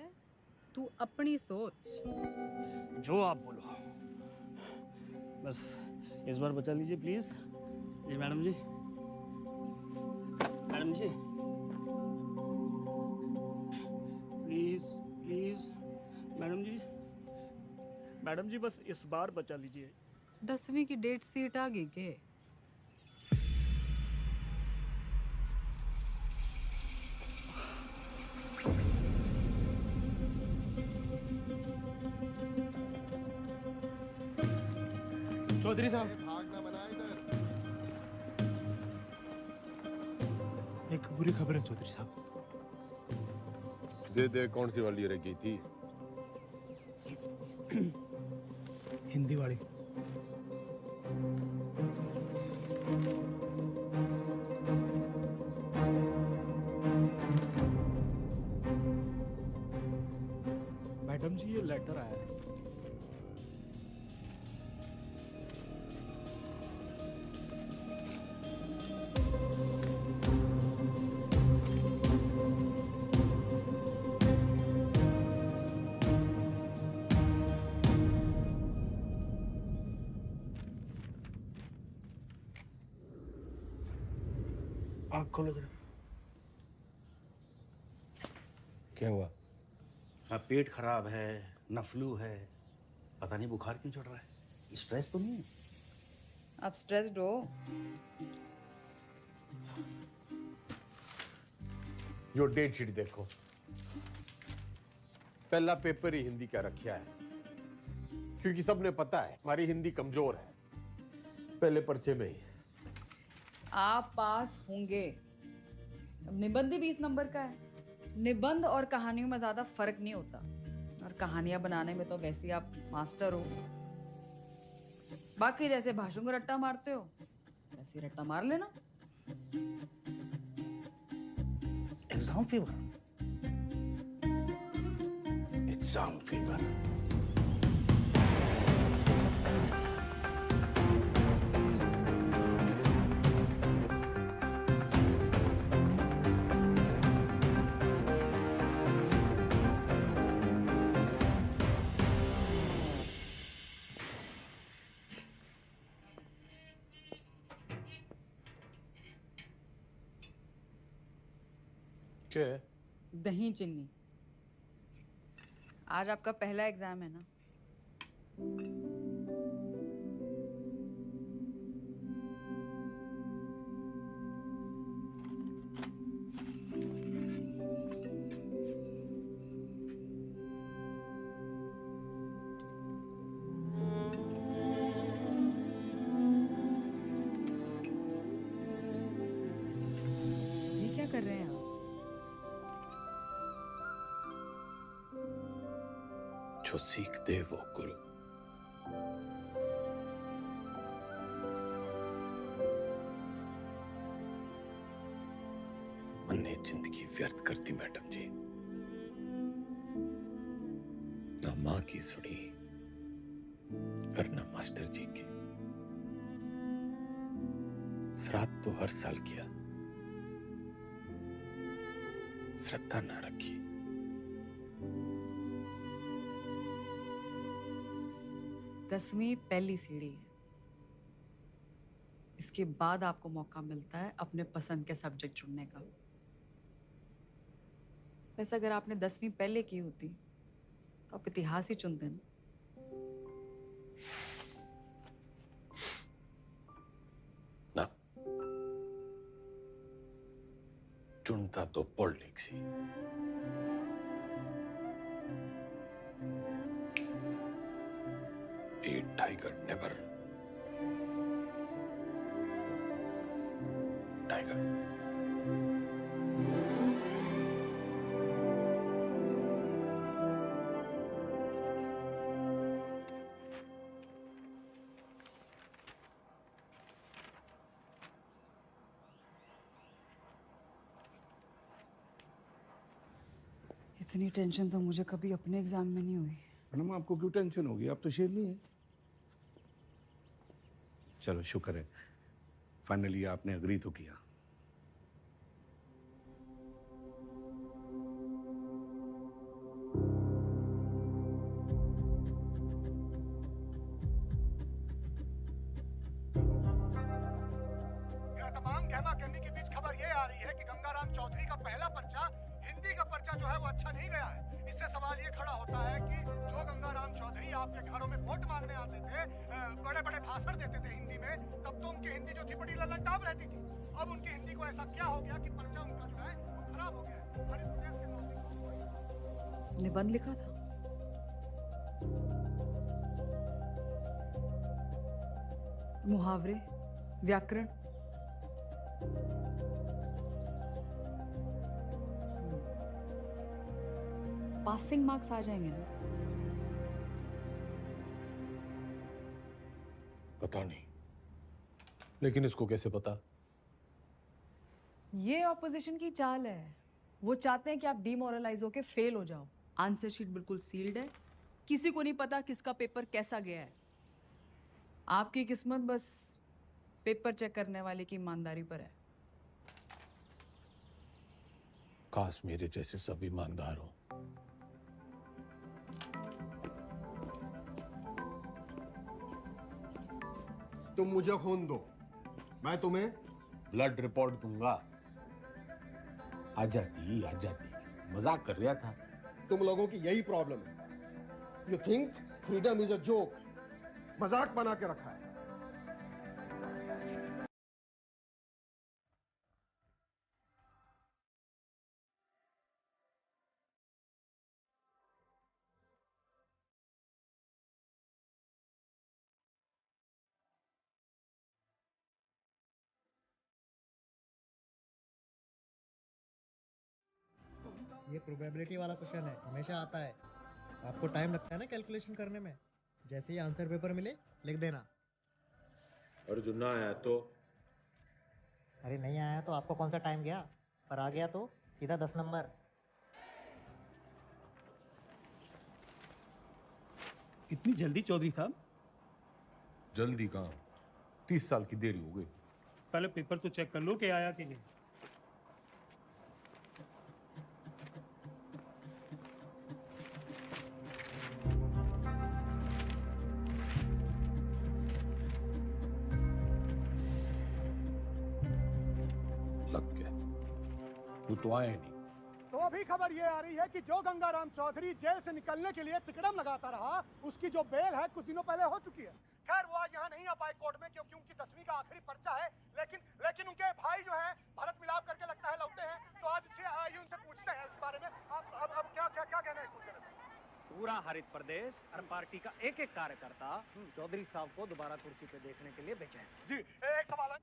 तू अपनी सोच। जो आप बोलो, बस इस बार बचा लीजिए प्लीज। जी madam ji, madam ji please please, madam ji, madam ji बस इस बार बचा लीजिए। 10वीं की डेट सीट आ गई के? चौधरी साहब, एक बुरी खबर है चौधरी साहब। दे कौन सी वाली रह गई थी? हिंदी वाली। मैडम जी ये लेटर आया है। आँख खोलो जरा। क्या हुआ? ना पेट खराब है, ना फ्लू है, पता नहीं बुखार क्यों चढ़ रहा है। स्ट्रेस तो नहीं है? आप स्ट्रेस्ड हो? यो डेट शीट देखो, पहला पेपर ही हिंदी का रखा है, क्योंकि सबने पता है हमारी हिंदी कमजोर है। पहले पर्चे में ही आप पास होंगे। अब निबंध ही 20 नंबर का है। निबंध और कहानियों में ज्यादा फर्क नहीं होता, और कहानियां बनाने में तो वैसे ही आप मास्टर हो। बाकी जैसे भाषण को रट्टा मारते हो, वैसे रट्टा मार लेना। Exam fever. Exam fever. क्या है? दही चिन्नी। आज आपका पहला एग्जाम है ना? ये क्या कर रहे हैं आप? जो सीखते वो गुरु। मैंने जिंदगी व्यर्थ करती मैडम जी, ना माँ की सुनी और ना मास्टर जी की। श्राद्ध तो हर साल किया, श्रद्धा ना रखी। दसवीं पहली सीढ़ी है। इसके बाद आपको मौका मिलता है अपने पसंद के सब्जेक्ट चुनने का। वैसे अगर आपने 10वीं पहले की होती तो आप इतिहास ही चुनते ना। ना, चुनता तो politics he. A tiger never. Tiger. इतनी टेंशन तो मुझे कभी अपने एग्जाम में नहीं हुई। मैडम आपको क्यों टेंशन होगी? आप तो शेरनी है। चलो शुक्र है, फाइनली आपने अग्री तो किया। तमाम कहमा कहनी के बीच खबर ये आ रही है कि गंगाराम चौधरी का पहला पर्चा, हिंदी का पर्चा जो है वो अच्छा नहीं गया है। इससे सवाल ये खड़ा होता है कि जो गंगाराम चौधरी आपके घरों में वोट मांगने आते थे, बड़े बड़े भाषण देते थे हिंदी में, तब तो उनकी हिंदी जो थी बड़ी लल्लनटाप रहती थी। अब उनकी हिंदी को ऐसा क्या हो गया कि पर्चा उनका जो है वो खराब हो गया है। हर इस देश के नागरिक निबंध लिखा था। मुहावरे, व्याकरण। पासिंग मार्क्स आ जाएंगे ना? पता नहीं, लेकिन इसको कैसे पता? ये ऑपोजिशन की चाल है। वो चाहते हैं कि आप डिमोरलाइज होके फेल हो जाओ। आंसर शीट बिल्कुल सील्ड है, किसी को नहीं पता किसका पेपर कैसा गया है। आपकी किस्मत बस पेपर चेक करने वाले की ईमानदारी पर है। काश मेरे जैसे सब ईमानदार हो। तुम मुझे खून दो, मैं तुम्हें ब्लड रिपोर्ट दूंगा। आ जाती, मजाक कर रहा था। तुम लोगों की यही प्रॉब्लम है। You think freedom is a joke, मजाक बना के रखा है। ये प्रोबेबिलिटी वाला क्वेश्चन है, हमेशा आता है। आपको टाइम लगता है ना कैलकुलेशन करने में। जैसे ही आंसर पेपर मिले लिख देना। और जो ना आया तो? अरे नहीं आया तो आपको कौन सा टाइम गया, पर आ गया तो सीधा 10 नंबर। इतनी जल्दी चौधरी साहब? जल्दी कहाँ, 30 साल की देरी हो गई। पहले पेपर तो चेक कर लो कि आया कि नहीं। लग गया, तू तो आया नहीं। तो अभी खबर ये आ रही है कि जो गंगाराम चौधरी जेल से निकलने के लिए तिकड़म लगाता रहा, उसकी जो बेल है कुछ दिनों पहले हो चुकी है। खैर वो आज यहाँ नहीं आ पाए कोर्ट में क्योंकि उनकी 10वीं का आखिरी पर्चा है, लेकिन उनके भाई जो हैं भारत मिलाप करके लगता है लौटे हैं, तो आज आइए उनसे पूछते हैं इस बारे में। अब क्या कहना है इस मुद्दे में? पूरा हरित प्रदेश और पार्टी का एक एक कार्यकर्ता चौधरी साहब को दोबारा कुर्सी पे देखने के लिए बेचैन। जी एक सवाल है।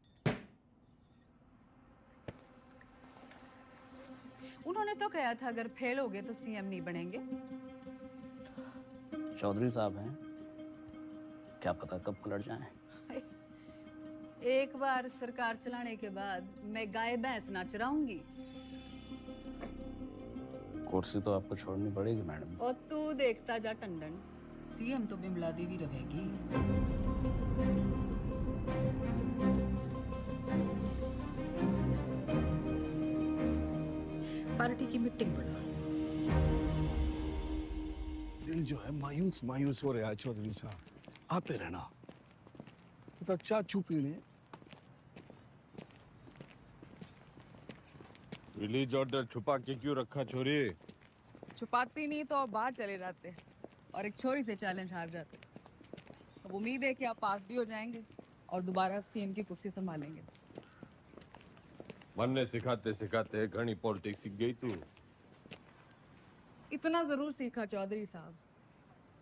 उन्होंने तो कहा था अगर फेल हो गए तो सीएम नहीं बनेंगे। चौधरी साहब हैं, क्या पता कब पलट जाएं। एक बार सरकार चलाने के बाद मैं गाय भैंस ना चराऊंगी। कुर्सी तो आपको छोड़नी पड़ेगी मैडम। और तू देखता जा टंडन, सीएम तो बिमला देवी रहेगी। पार्टी की मीटिंग बुला। दिल जो है मायूस मायूस हो रहा है चौधरी साहब, आते रहना। तो चाय चू पीने। रिलीज ऑर्डर छुपा के क्यों रखा छोरी? छुपाती नहीं तो आप बाहर चले जाते और एक छोरी से चैलेंज हार जाते। अब उम्मीद है कि आप पास भी हो जाएंगे और दोबारा सीएम की कुर्सी संभालेंगे। मन ने सिखाते सिखाते घनी पॉलिटिक्स सीख गई तू। इतना जरूर सीखा चौधरी साहब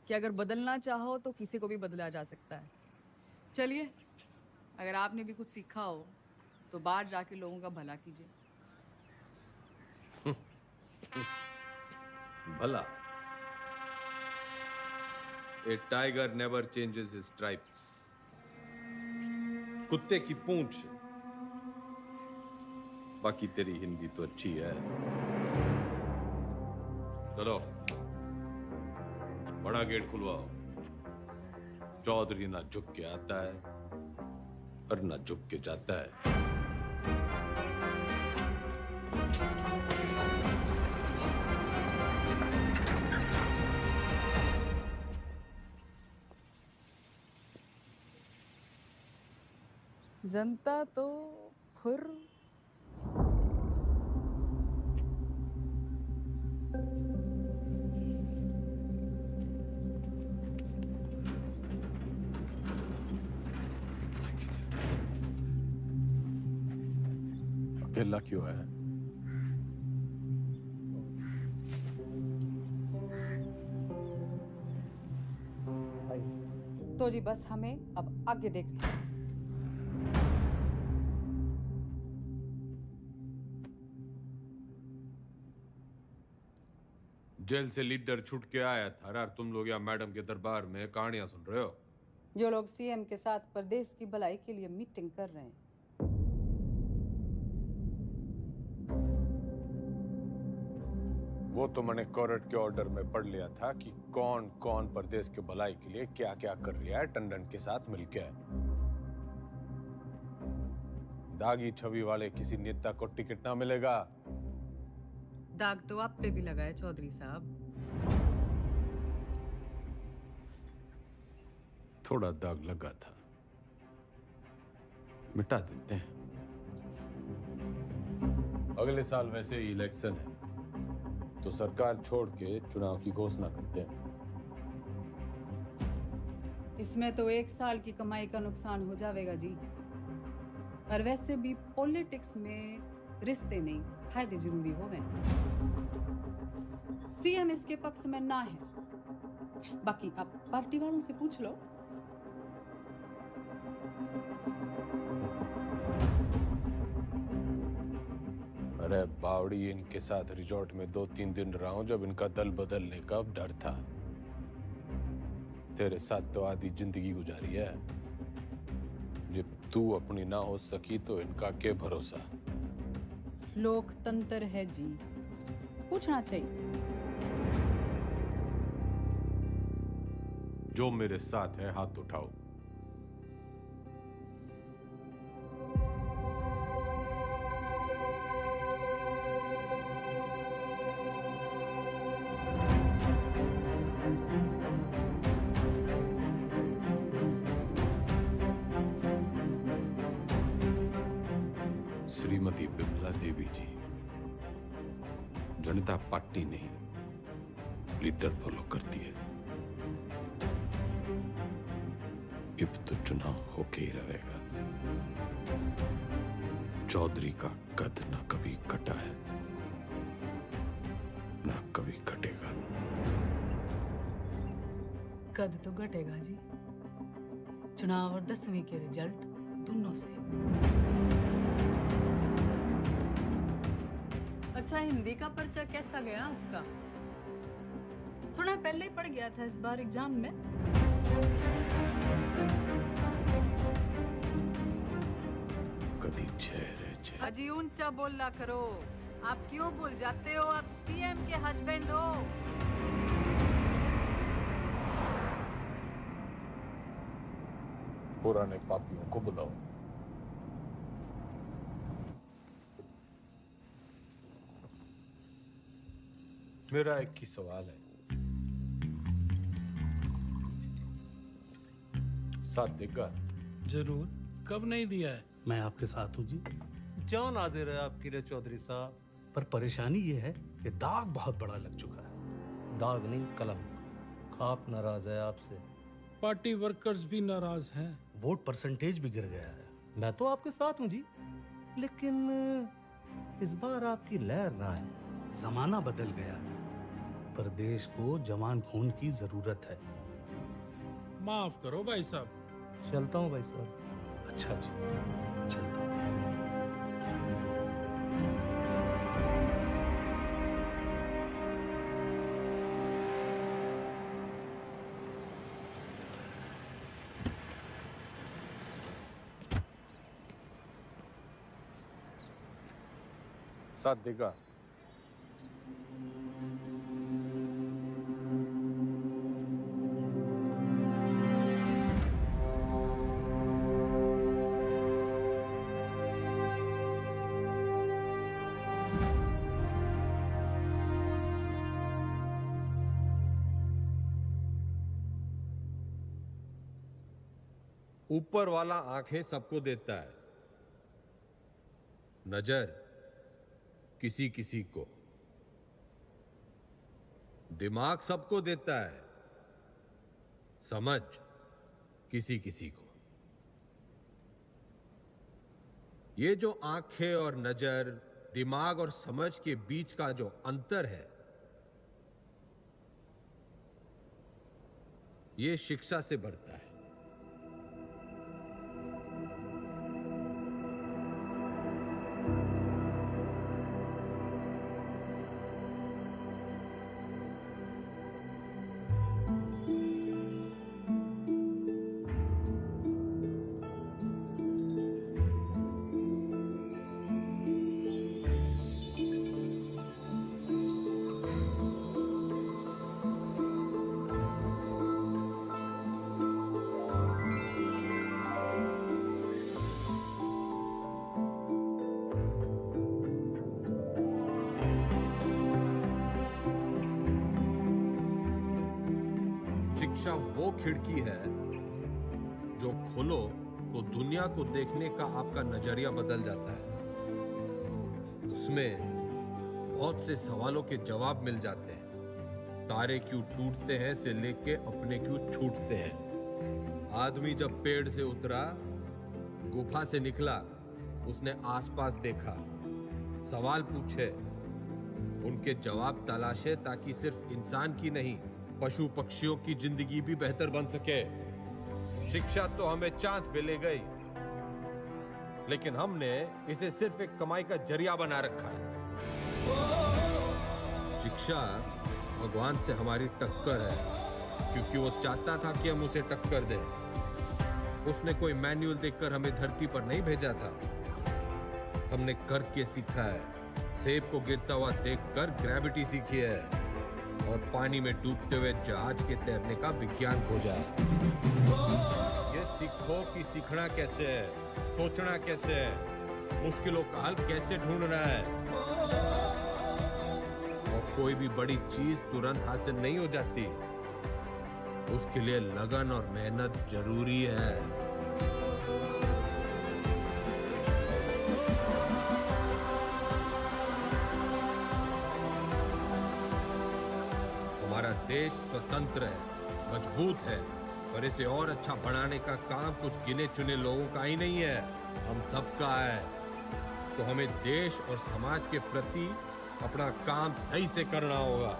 कि अगर बदलना चाहो तो किसी को भी बदला जा सकता है। चलिए, अगर आपने भी कुछ सीखा हो तो बाहर जाके लोगों का भला कीजिए। भला? A tiger never changes his stripes. कुत्ते की पूंछ। बाकी तेरी हिंदी तो अच्छी है। चलो बड़ा गेट खुलवाओ। चौधरी ना झुक के आता है और ना झुक के जाता है। जनता तो खुर अकेला क्यों है? तो जी बस हमें अब आगे देखना। जेल से लीडर छूट के आया था और तुम लोग यहाँ मैडम के दरबार में कहानियां सुन रहे हो। जो लोग सीएम के साथ प्रदेश की भलाई के लिए मीटिंग कर रहे हैं। वो तो मैंने कोर्ट के ऑर्डर में पढ़ लिया था कि कौन कौन प्रदेश के भलाई के लिए क्या क्या कर रहा है टंडन के साथ मिलकर। दागी छवि वाले किसी नेता को टिकट ना मिलेगा। दाग तो आप पे भी लगा है चौधरी साहब। थोड़ा दाग लगा था, मिटा देते हैं। अगले साल वैसे ही इलेक्शन है तो सरकार छोड़ के चुनाव की घोषणा करते हैं। इसमें तो 1 साल की कमाई का नुकसान हो जाएगा जी। और वैसे भी पॉलिटिक्स में रिश्ते नहीं, फायदे जरूरी हो गए। सीएम इसके पक्ष में ना है, बाकी आप पार्टी वालों से पूछ लो। अरे बावड़ी, इनके साथ रिजॉर्ट में 2-3 दिन रहा हूं जब इनका दल बदलने का डर था। तेरे साथ तो आधी जिंदगी गुजारी है। जब तू अपनी ना हो सकी तो इनका क्या भरोसा। लोकतंत्र है जी, पूछना चाहिए। जो मेरे साथ है हाथ उठाओ। श्रीमती बिमला देवी जी, जनता पार्टी नहीं लीडर फॉलो करती है। अब तो चुनाव होके ही रहेगा। चौधरी का कद ना कभी कटा है ना कभी कटेगा। कद तो घटेगा जी, चुनाव और 10वीं के रिजल्ट दोनों से। अच्छा, हिंदी का पर्चा कैसा गया आपका? सुना पहले ही पड़ गया था इस बार एग्जाम में। कदी चेहरे अजी ऊंचा बोला करो, आप क्यों भूल जाते हो आप सीएम के हस्बैंड हो। पुराने पापियों को बुलाओ। मेरा एक ही सवाल है, साथ देगा? जरूर, कब नहीं दिया है? मैं आपके साथ हूँ जी। जान हाजिर है आपके लिए चौधरी साहब। पर परेशानी ये है कि दाग बहुत बड़ा लग चुका है। दाग नहीं, कलम। खाप नाराज है आपसे। पार्टी वर्कर्स भी नाराज हैं। वोट परसेंटेज भी गिर गया है। मैं तो आपके साथ हूँ जी, लेकिन इस बार आपकी लहर ना है। जमाना बदल गया है, पर देश को जवान खून की जरूरत है। माफ करो भाई साहब। चलता हूँ भाई साहब। अच्छा जी, चलता हूँ। साथ देगा? ऊपर वाला आंखें सबको देता है, नजर किसी किसी को, दिमाग सबको देता है, समझ किसी किसी को। ये जो आंखें और नजर, दिमाग और समझ के बीच का जो अंतर है, ये शिक्षा से बढ़ता है। शिक्षा वो खिड़की है जो खोलो तो दुनिया को देखने का आपका नजरिया बदल जाता है। उसमें बहुत से सवालों के जवाब मिल जाते हैं। तारे क्यों टूटते हैं से लेके अपने क्यों छूटते हैं। आदमी जब पेड़ से उतरा, गुफा से निकला, उसने आसपास देखा, सवाल पूछे, उनके जवाब तलाशे, ताकि सिर्फ इंसान की नहीं, पशु पक्षियों की जिंदगी भी बेहतर बन सके। शिक्षा तो हमें चांद पे ले गई, लेकिन हमने इसे सिर्फ एक कमाई का जरिया बना रखा है। शिक्षा भगवान से हमारी टक्कर है, क्योंकि वो चाहता था कि हम उसे टक्कर दें। उसने कोई मैनुअल देखकर हमें धरती पर नहीं भेजा था, हमने करके सीखा है। सेब को गिरता हुआ देखकर ग्रेविटी सीखी है और पानी में डूबते हुए जहाज के तैरने का विज्ञान खोजा है। ये सीखो कि सीखना कैसे है, सोचना कैसे है, मुश्किलों का हल कैसे ढूंढना है। और कोई भी बड़ी चीज तुरंत हासिल नहीं हो जाती, उसके लिए लगन और मेहनत जरूरी है। हमारा देश स्वतंत्र है, मजबूत है, पर इसे और अच्छा बनाने का काम कुछ गिने चुने लोगों का ही नहीं है, हम सबका है। तो हमें देश और समाज के प्रति अपना काम सही से करना होगा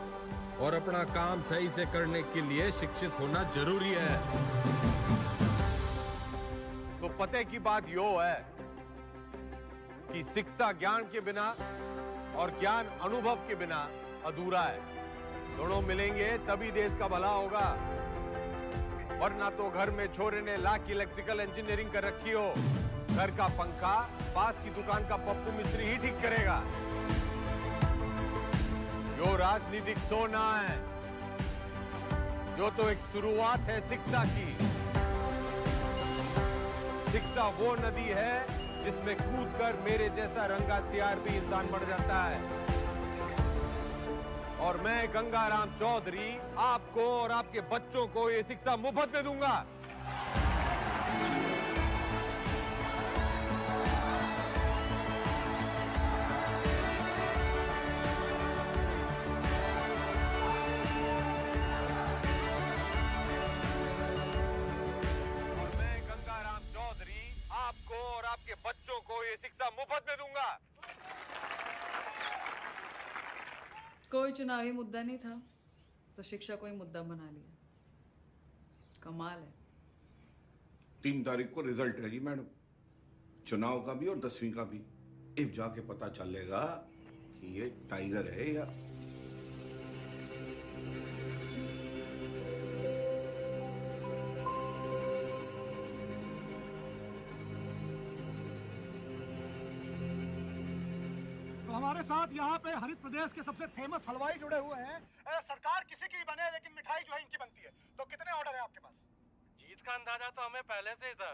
और अपना काम सही से करने के लिए शिक्षित होना जरूरी है। तो पते की बात यो है कि शिक्षा ज्ञान के बिना और ज्ञान अनुभव के बिना अधूरा है। दोनों मिलेंगे तभी देश का भला होगा, वरना तो घर में छोरे ने लाख की इलेक्ट्रिकल इंजीनियरिंग कर रखी हो, घर का पंखा पास की दुकान का पप्पू मिस्त्री ही ठीक करेगा। जो राजनीतिक सोना है, जो तो एक शुरुआत है शिक्षा की। शिक्षा वो नदी है जिसमें कूदकर मेरे जैसा रंगा सियार भी इंसान बन जाता है। और मैं गंगाराम चौधरी आपको और आपके बच्चों को ये शिक्षा मुफ्त में दूंगा। आपको और आपके बच्चों को ये शिक्षा मुफ्त में दूंगा। कोई चुनावी मुद्दा नहीं था तो शिक्षा को ही मुद्दा बना लिया। कमाल है। 3 तारीख को रिजल्ट है जी मैडम, चुनाव का भी और 10वीं का भी। अब जाके पता चलेगा कि ये टाइगर है या हमारे साथ यहाँ पे हरित प्रदेश के सबसे फेमस हलवाई जुड़े हुए हैं। सरकार किसी की बने लेकिन मिठाई जो है इनकी बनती है। तो कितने ऑर्डर है आपके पास? जीत का अंदाजा तो हमें पहले से ही था,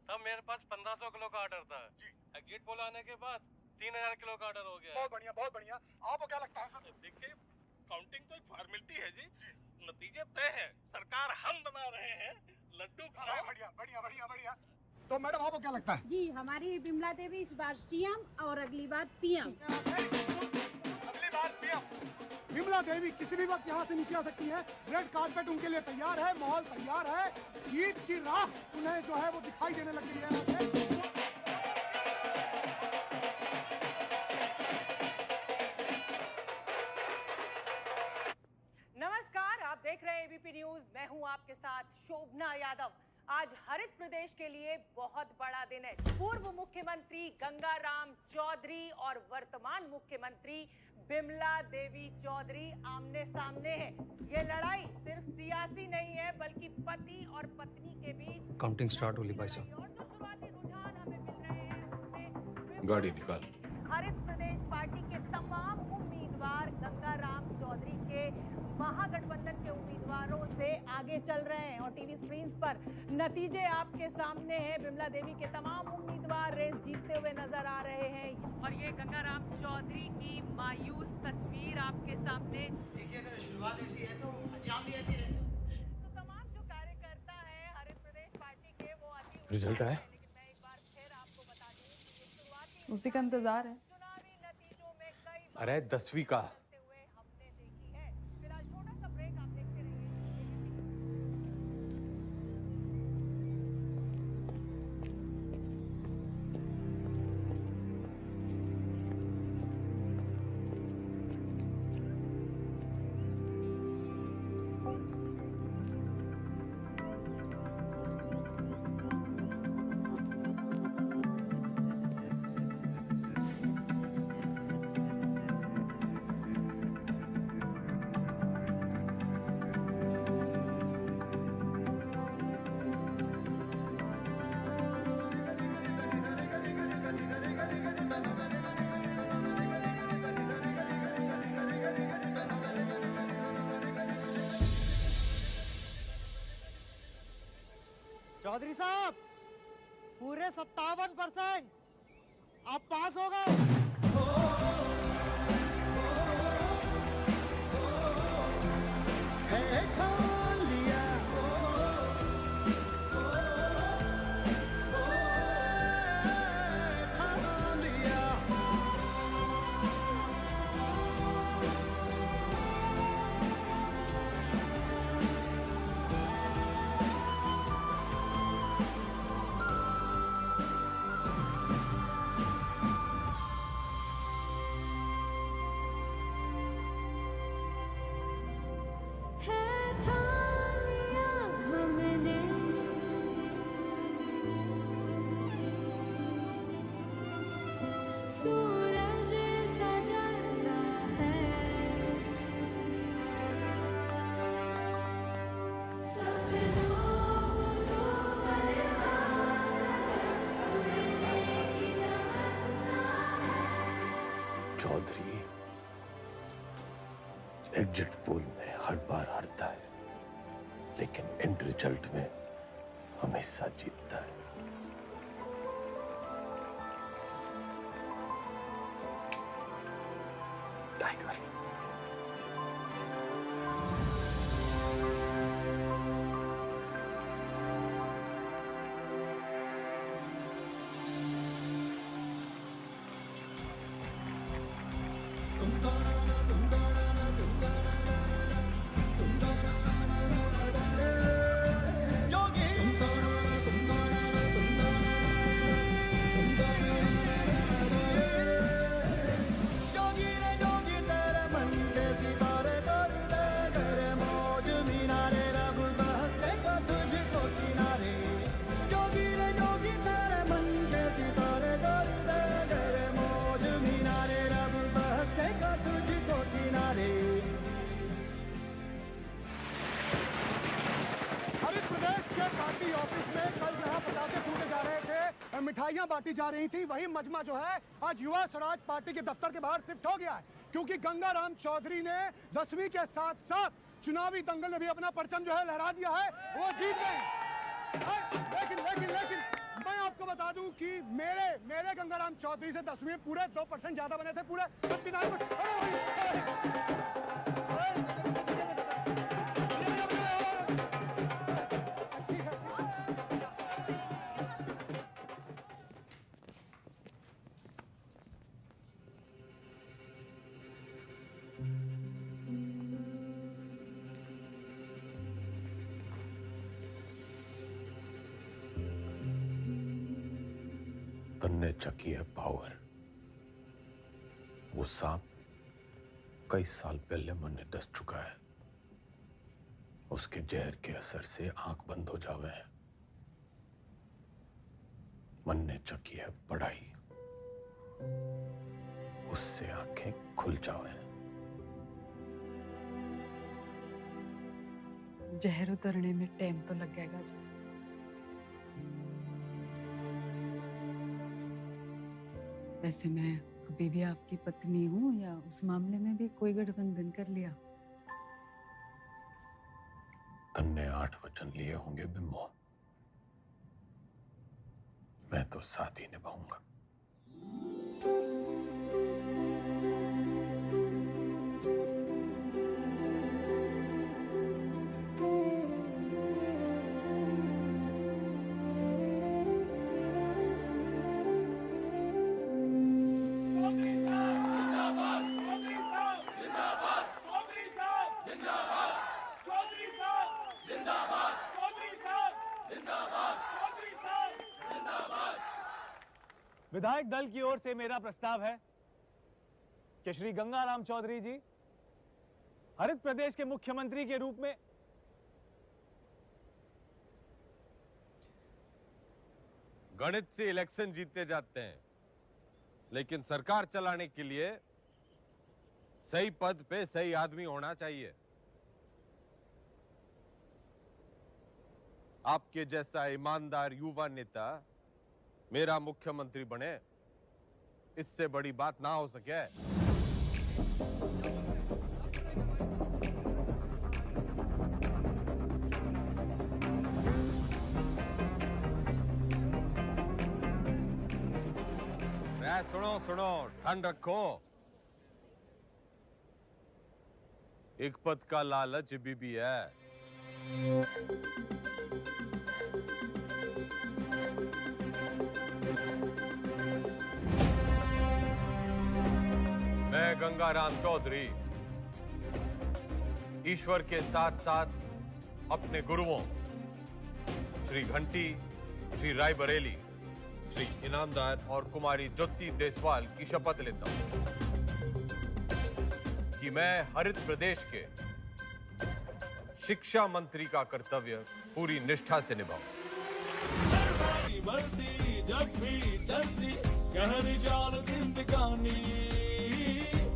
तब मेरे पास 1500 किलो का ऑर्डर था। एग्जिट पोल आने के बाद 3000 किलो का ऑर्डर हो गया। बहुत बढ़िया, बहुत बढ़िया। आपको क्या लगता है सर? देखिए, काउंटिंग तो एक फॉर्मेलिटी है जी, नतीजे तय है। सरकार हम बना रहे हैं, लड्डू खाओ। बढ़िया बढ़िया बढ़िया बढ़िया। तो मैडम आपको क्या लगता है? जी, हमारी बिमला देवी इस बार सीएम और अगली बार पीएम। अगली बार पीएम। बिमला देवी किसी भी वक्त यहाँ से नीचे आ सकती है। रेड कार्पेट उनके लिए तैयार है, माहौल तैयार है। जीत की राह उन्हें जो है वो दिखाई देने लग गई है यहाँ से। नमस्कार, आप देख रहे हैं एबीपी न्यूज। मैं हूं आपके साथ शोभना यादव। आज हरित प्रदेश के लिए बहुत बड़ा दिन है। पूर्व मुख्यमंत्री गंगाराम चौधरी और वर्तमान मुख्यमंत्री बिमला देवी चौधरी आमने सामने हैं। ये लड़ाई सिर्फ सियासी नहीं है, बल्कि पति और पत्नी के बीच। काउंटिंग स्टार्ट होली भाई साहब। और जो शुरुआती रुझान हमें मिल रहे हैं उसमें गाड़ी निकाल। हरित प्रदेश पार्टी के तमाम उम्मीदवार गंगाराम चौधरी के महागठबंधन के उम्मीदवारों से आगे चल रहे हैं और टीवी स्क्रीन पर नतीजे आपके सामने हैं। बिमला देवी के तमाम उम्मीदवार रेस जीतते हुए नजर आ रहे हैं और ये गंगाराम चौधरी की मायूस तस्वीर आपके सामने। देखिए, अगर शुरुआत ऐसी है तो अंजाम भी ऐसी रहता। तो तमाम जो कार्यकर्ता है हरित प्रदेश पार्टी के वो अति रिजल्ट आया? लेकिन मैं एक बार फिर आपको बता दूं कि ये शुरुआती उसी का इंतजार है। चुनावी नतीजों में कई अरे 10वीं का चौधरी साहब पूरे 57% आप पास हो गए। सूरज सजता है चौधरी एग्जिट पोल में हर बार हारता है, लेकिन एंड रिजल्ट में हमेशा जीतता है। टाइगर मिठाइयां बांटी जा रही थी, वही मजमा जो है आज युवा स्वराज पार्टी के दफ्तर के बाहर शिफ्ट हो गया है, क्योंकि गंगाराम चौधरी ने 10वीं के साथ साथ चुनावी दंगल में भी अपना परचम जो है लहरा दिया है, वो जीत गए। लेकिन लेकिन लेकिन मैं आपको बता दूं कि मेरे गंगाराम चौधरी से 10वीं में पूरे 2% ज्यादा बने थे, पूरे 59। तन्ने चकी है पावर। वो सांप कई साल पहले मन ने दस चुका है, उसके जहर के असर से आंख बंद हो जावे है। मन ने चकी है पढ़ाई, उससे आंखें खुल जावे। जहर उतरने में टाइम तो लगेगा जी। वैसे मैं अभी भी आपकी पत्नी हूँ, या उस मामले में भी कोई गठबंधन कर लिया? तन्ने 8 वचन लिए होंगे बिम्बो, मैं तो साथ ही निभाऊंगा। विधायक दल की ओर से मेरा प्रस्ताव है कि श्री गंगाराम चौधरी जी हरित प्रदेश के मुख्यमंत्री के रूप में गणित से इलेक्शन जीते जाते हैं, लेकिन सरकार चलाने के लिए सही पद पे सही आदमी होना चाहिए। आपके जैसा ईमानदार युवा नेता मेरा मुख्यमंत्री बने, इससे बड़ी बात ना हो सके। सुनो सुनो, ठंड रखो। एक पद का लालच भी है। मैं गंगाराम चौधरी ईश्वर के साथ साथ अपने गुरुओं श्री घंटी, श्री रायबरेली, श्री इनामदार और कुमारी ज्योति देसवाल की शपथ लेता हूं कि मैं हरित प्रदेश के शिक्षा मंत्री का कर्तव्य पूरी निष्ठा से निभाऊं। जब भी चलती गहरी जाल जिंदगानी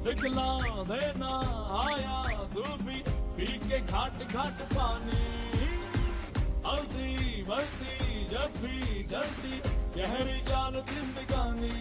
दिखला देना आया तू भी पी के घाट घाट पानी हल्दी बढ़ती जब भी चलती गहरी जाल जिंदगानी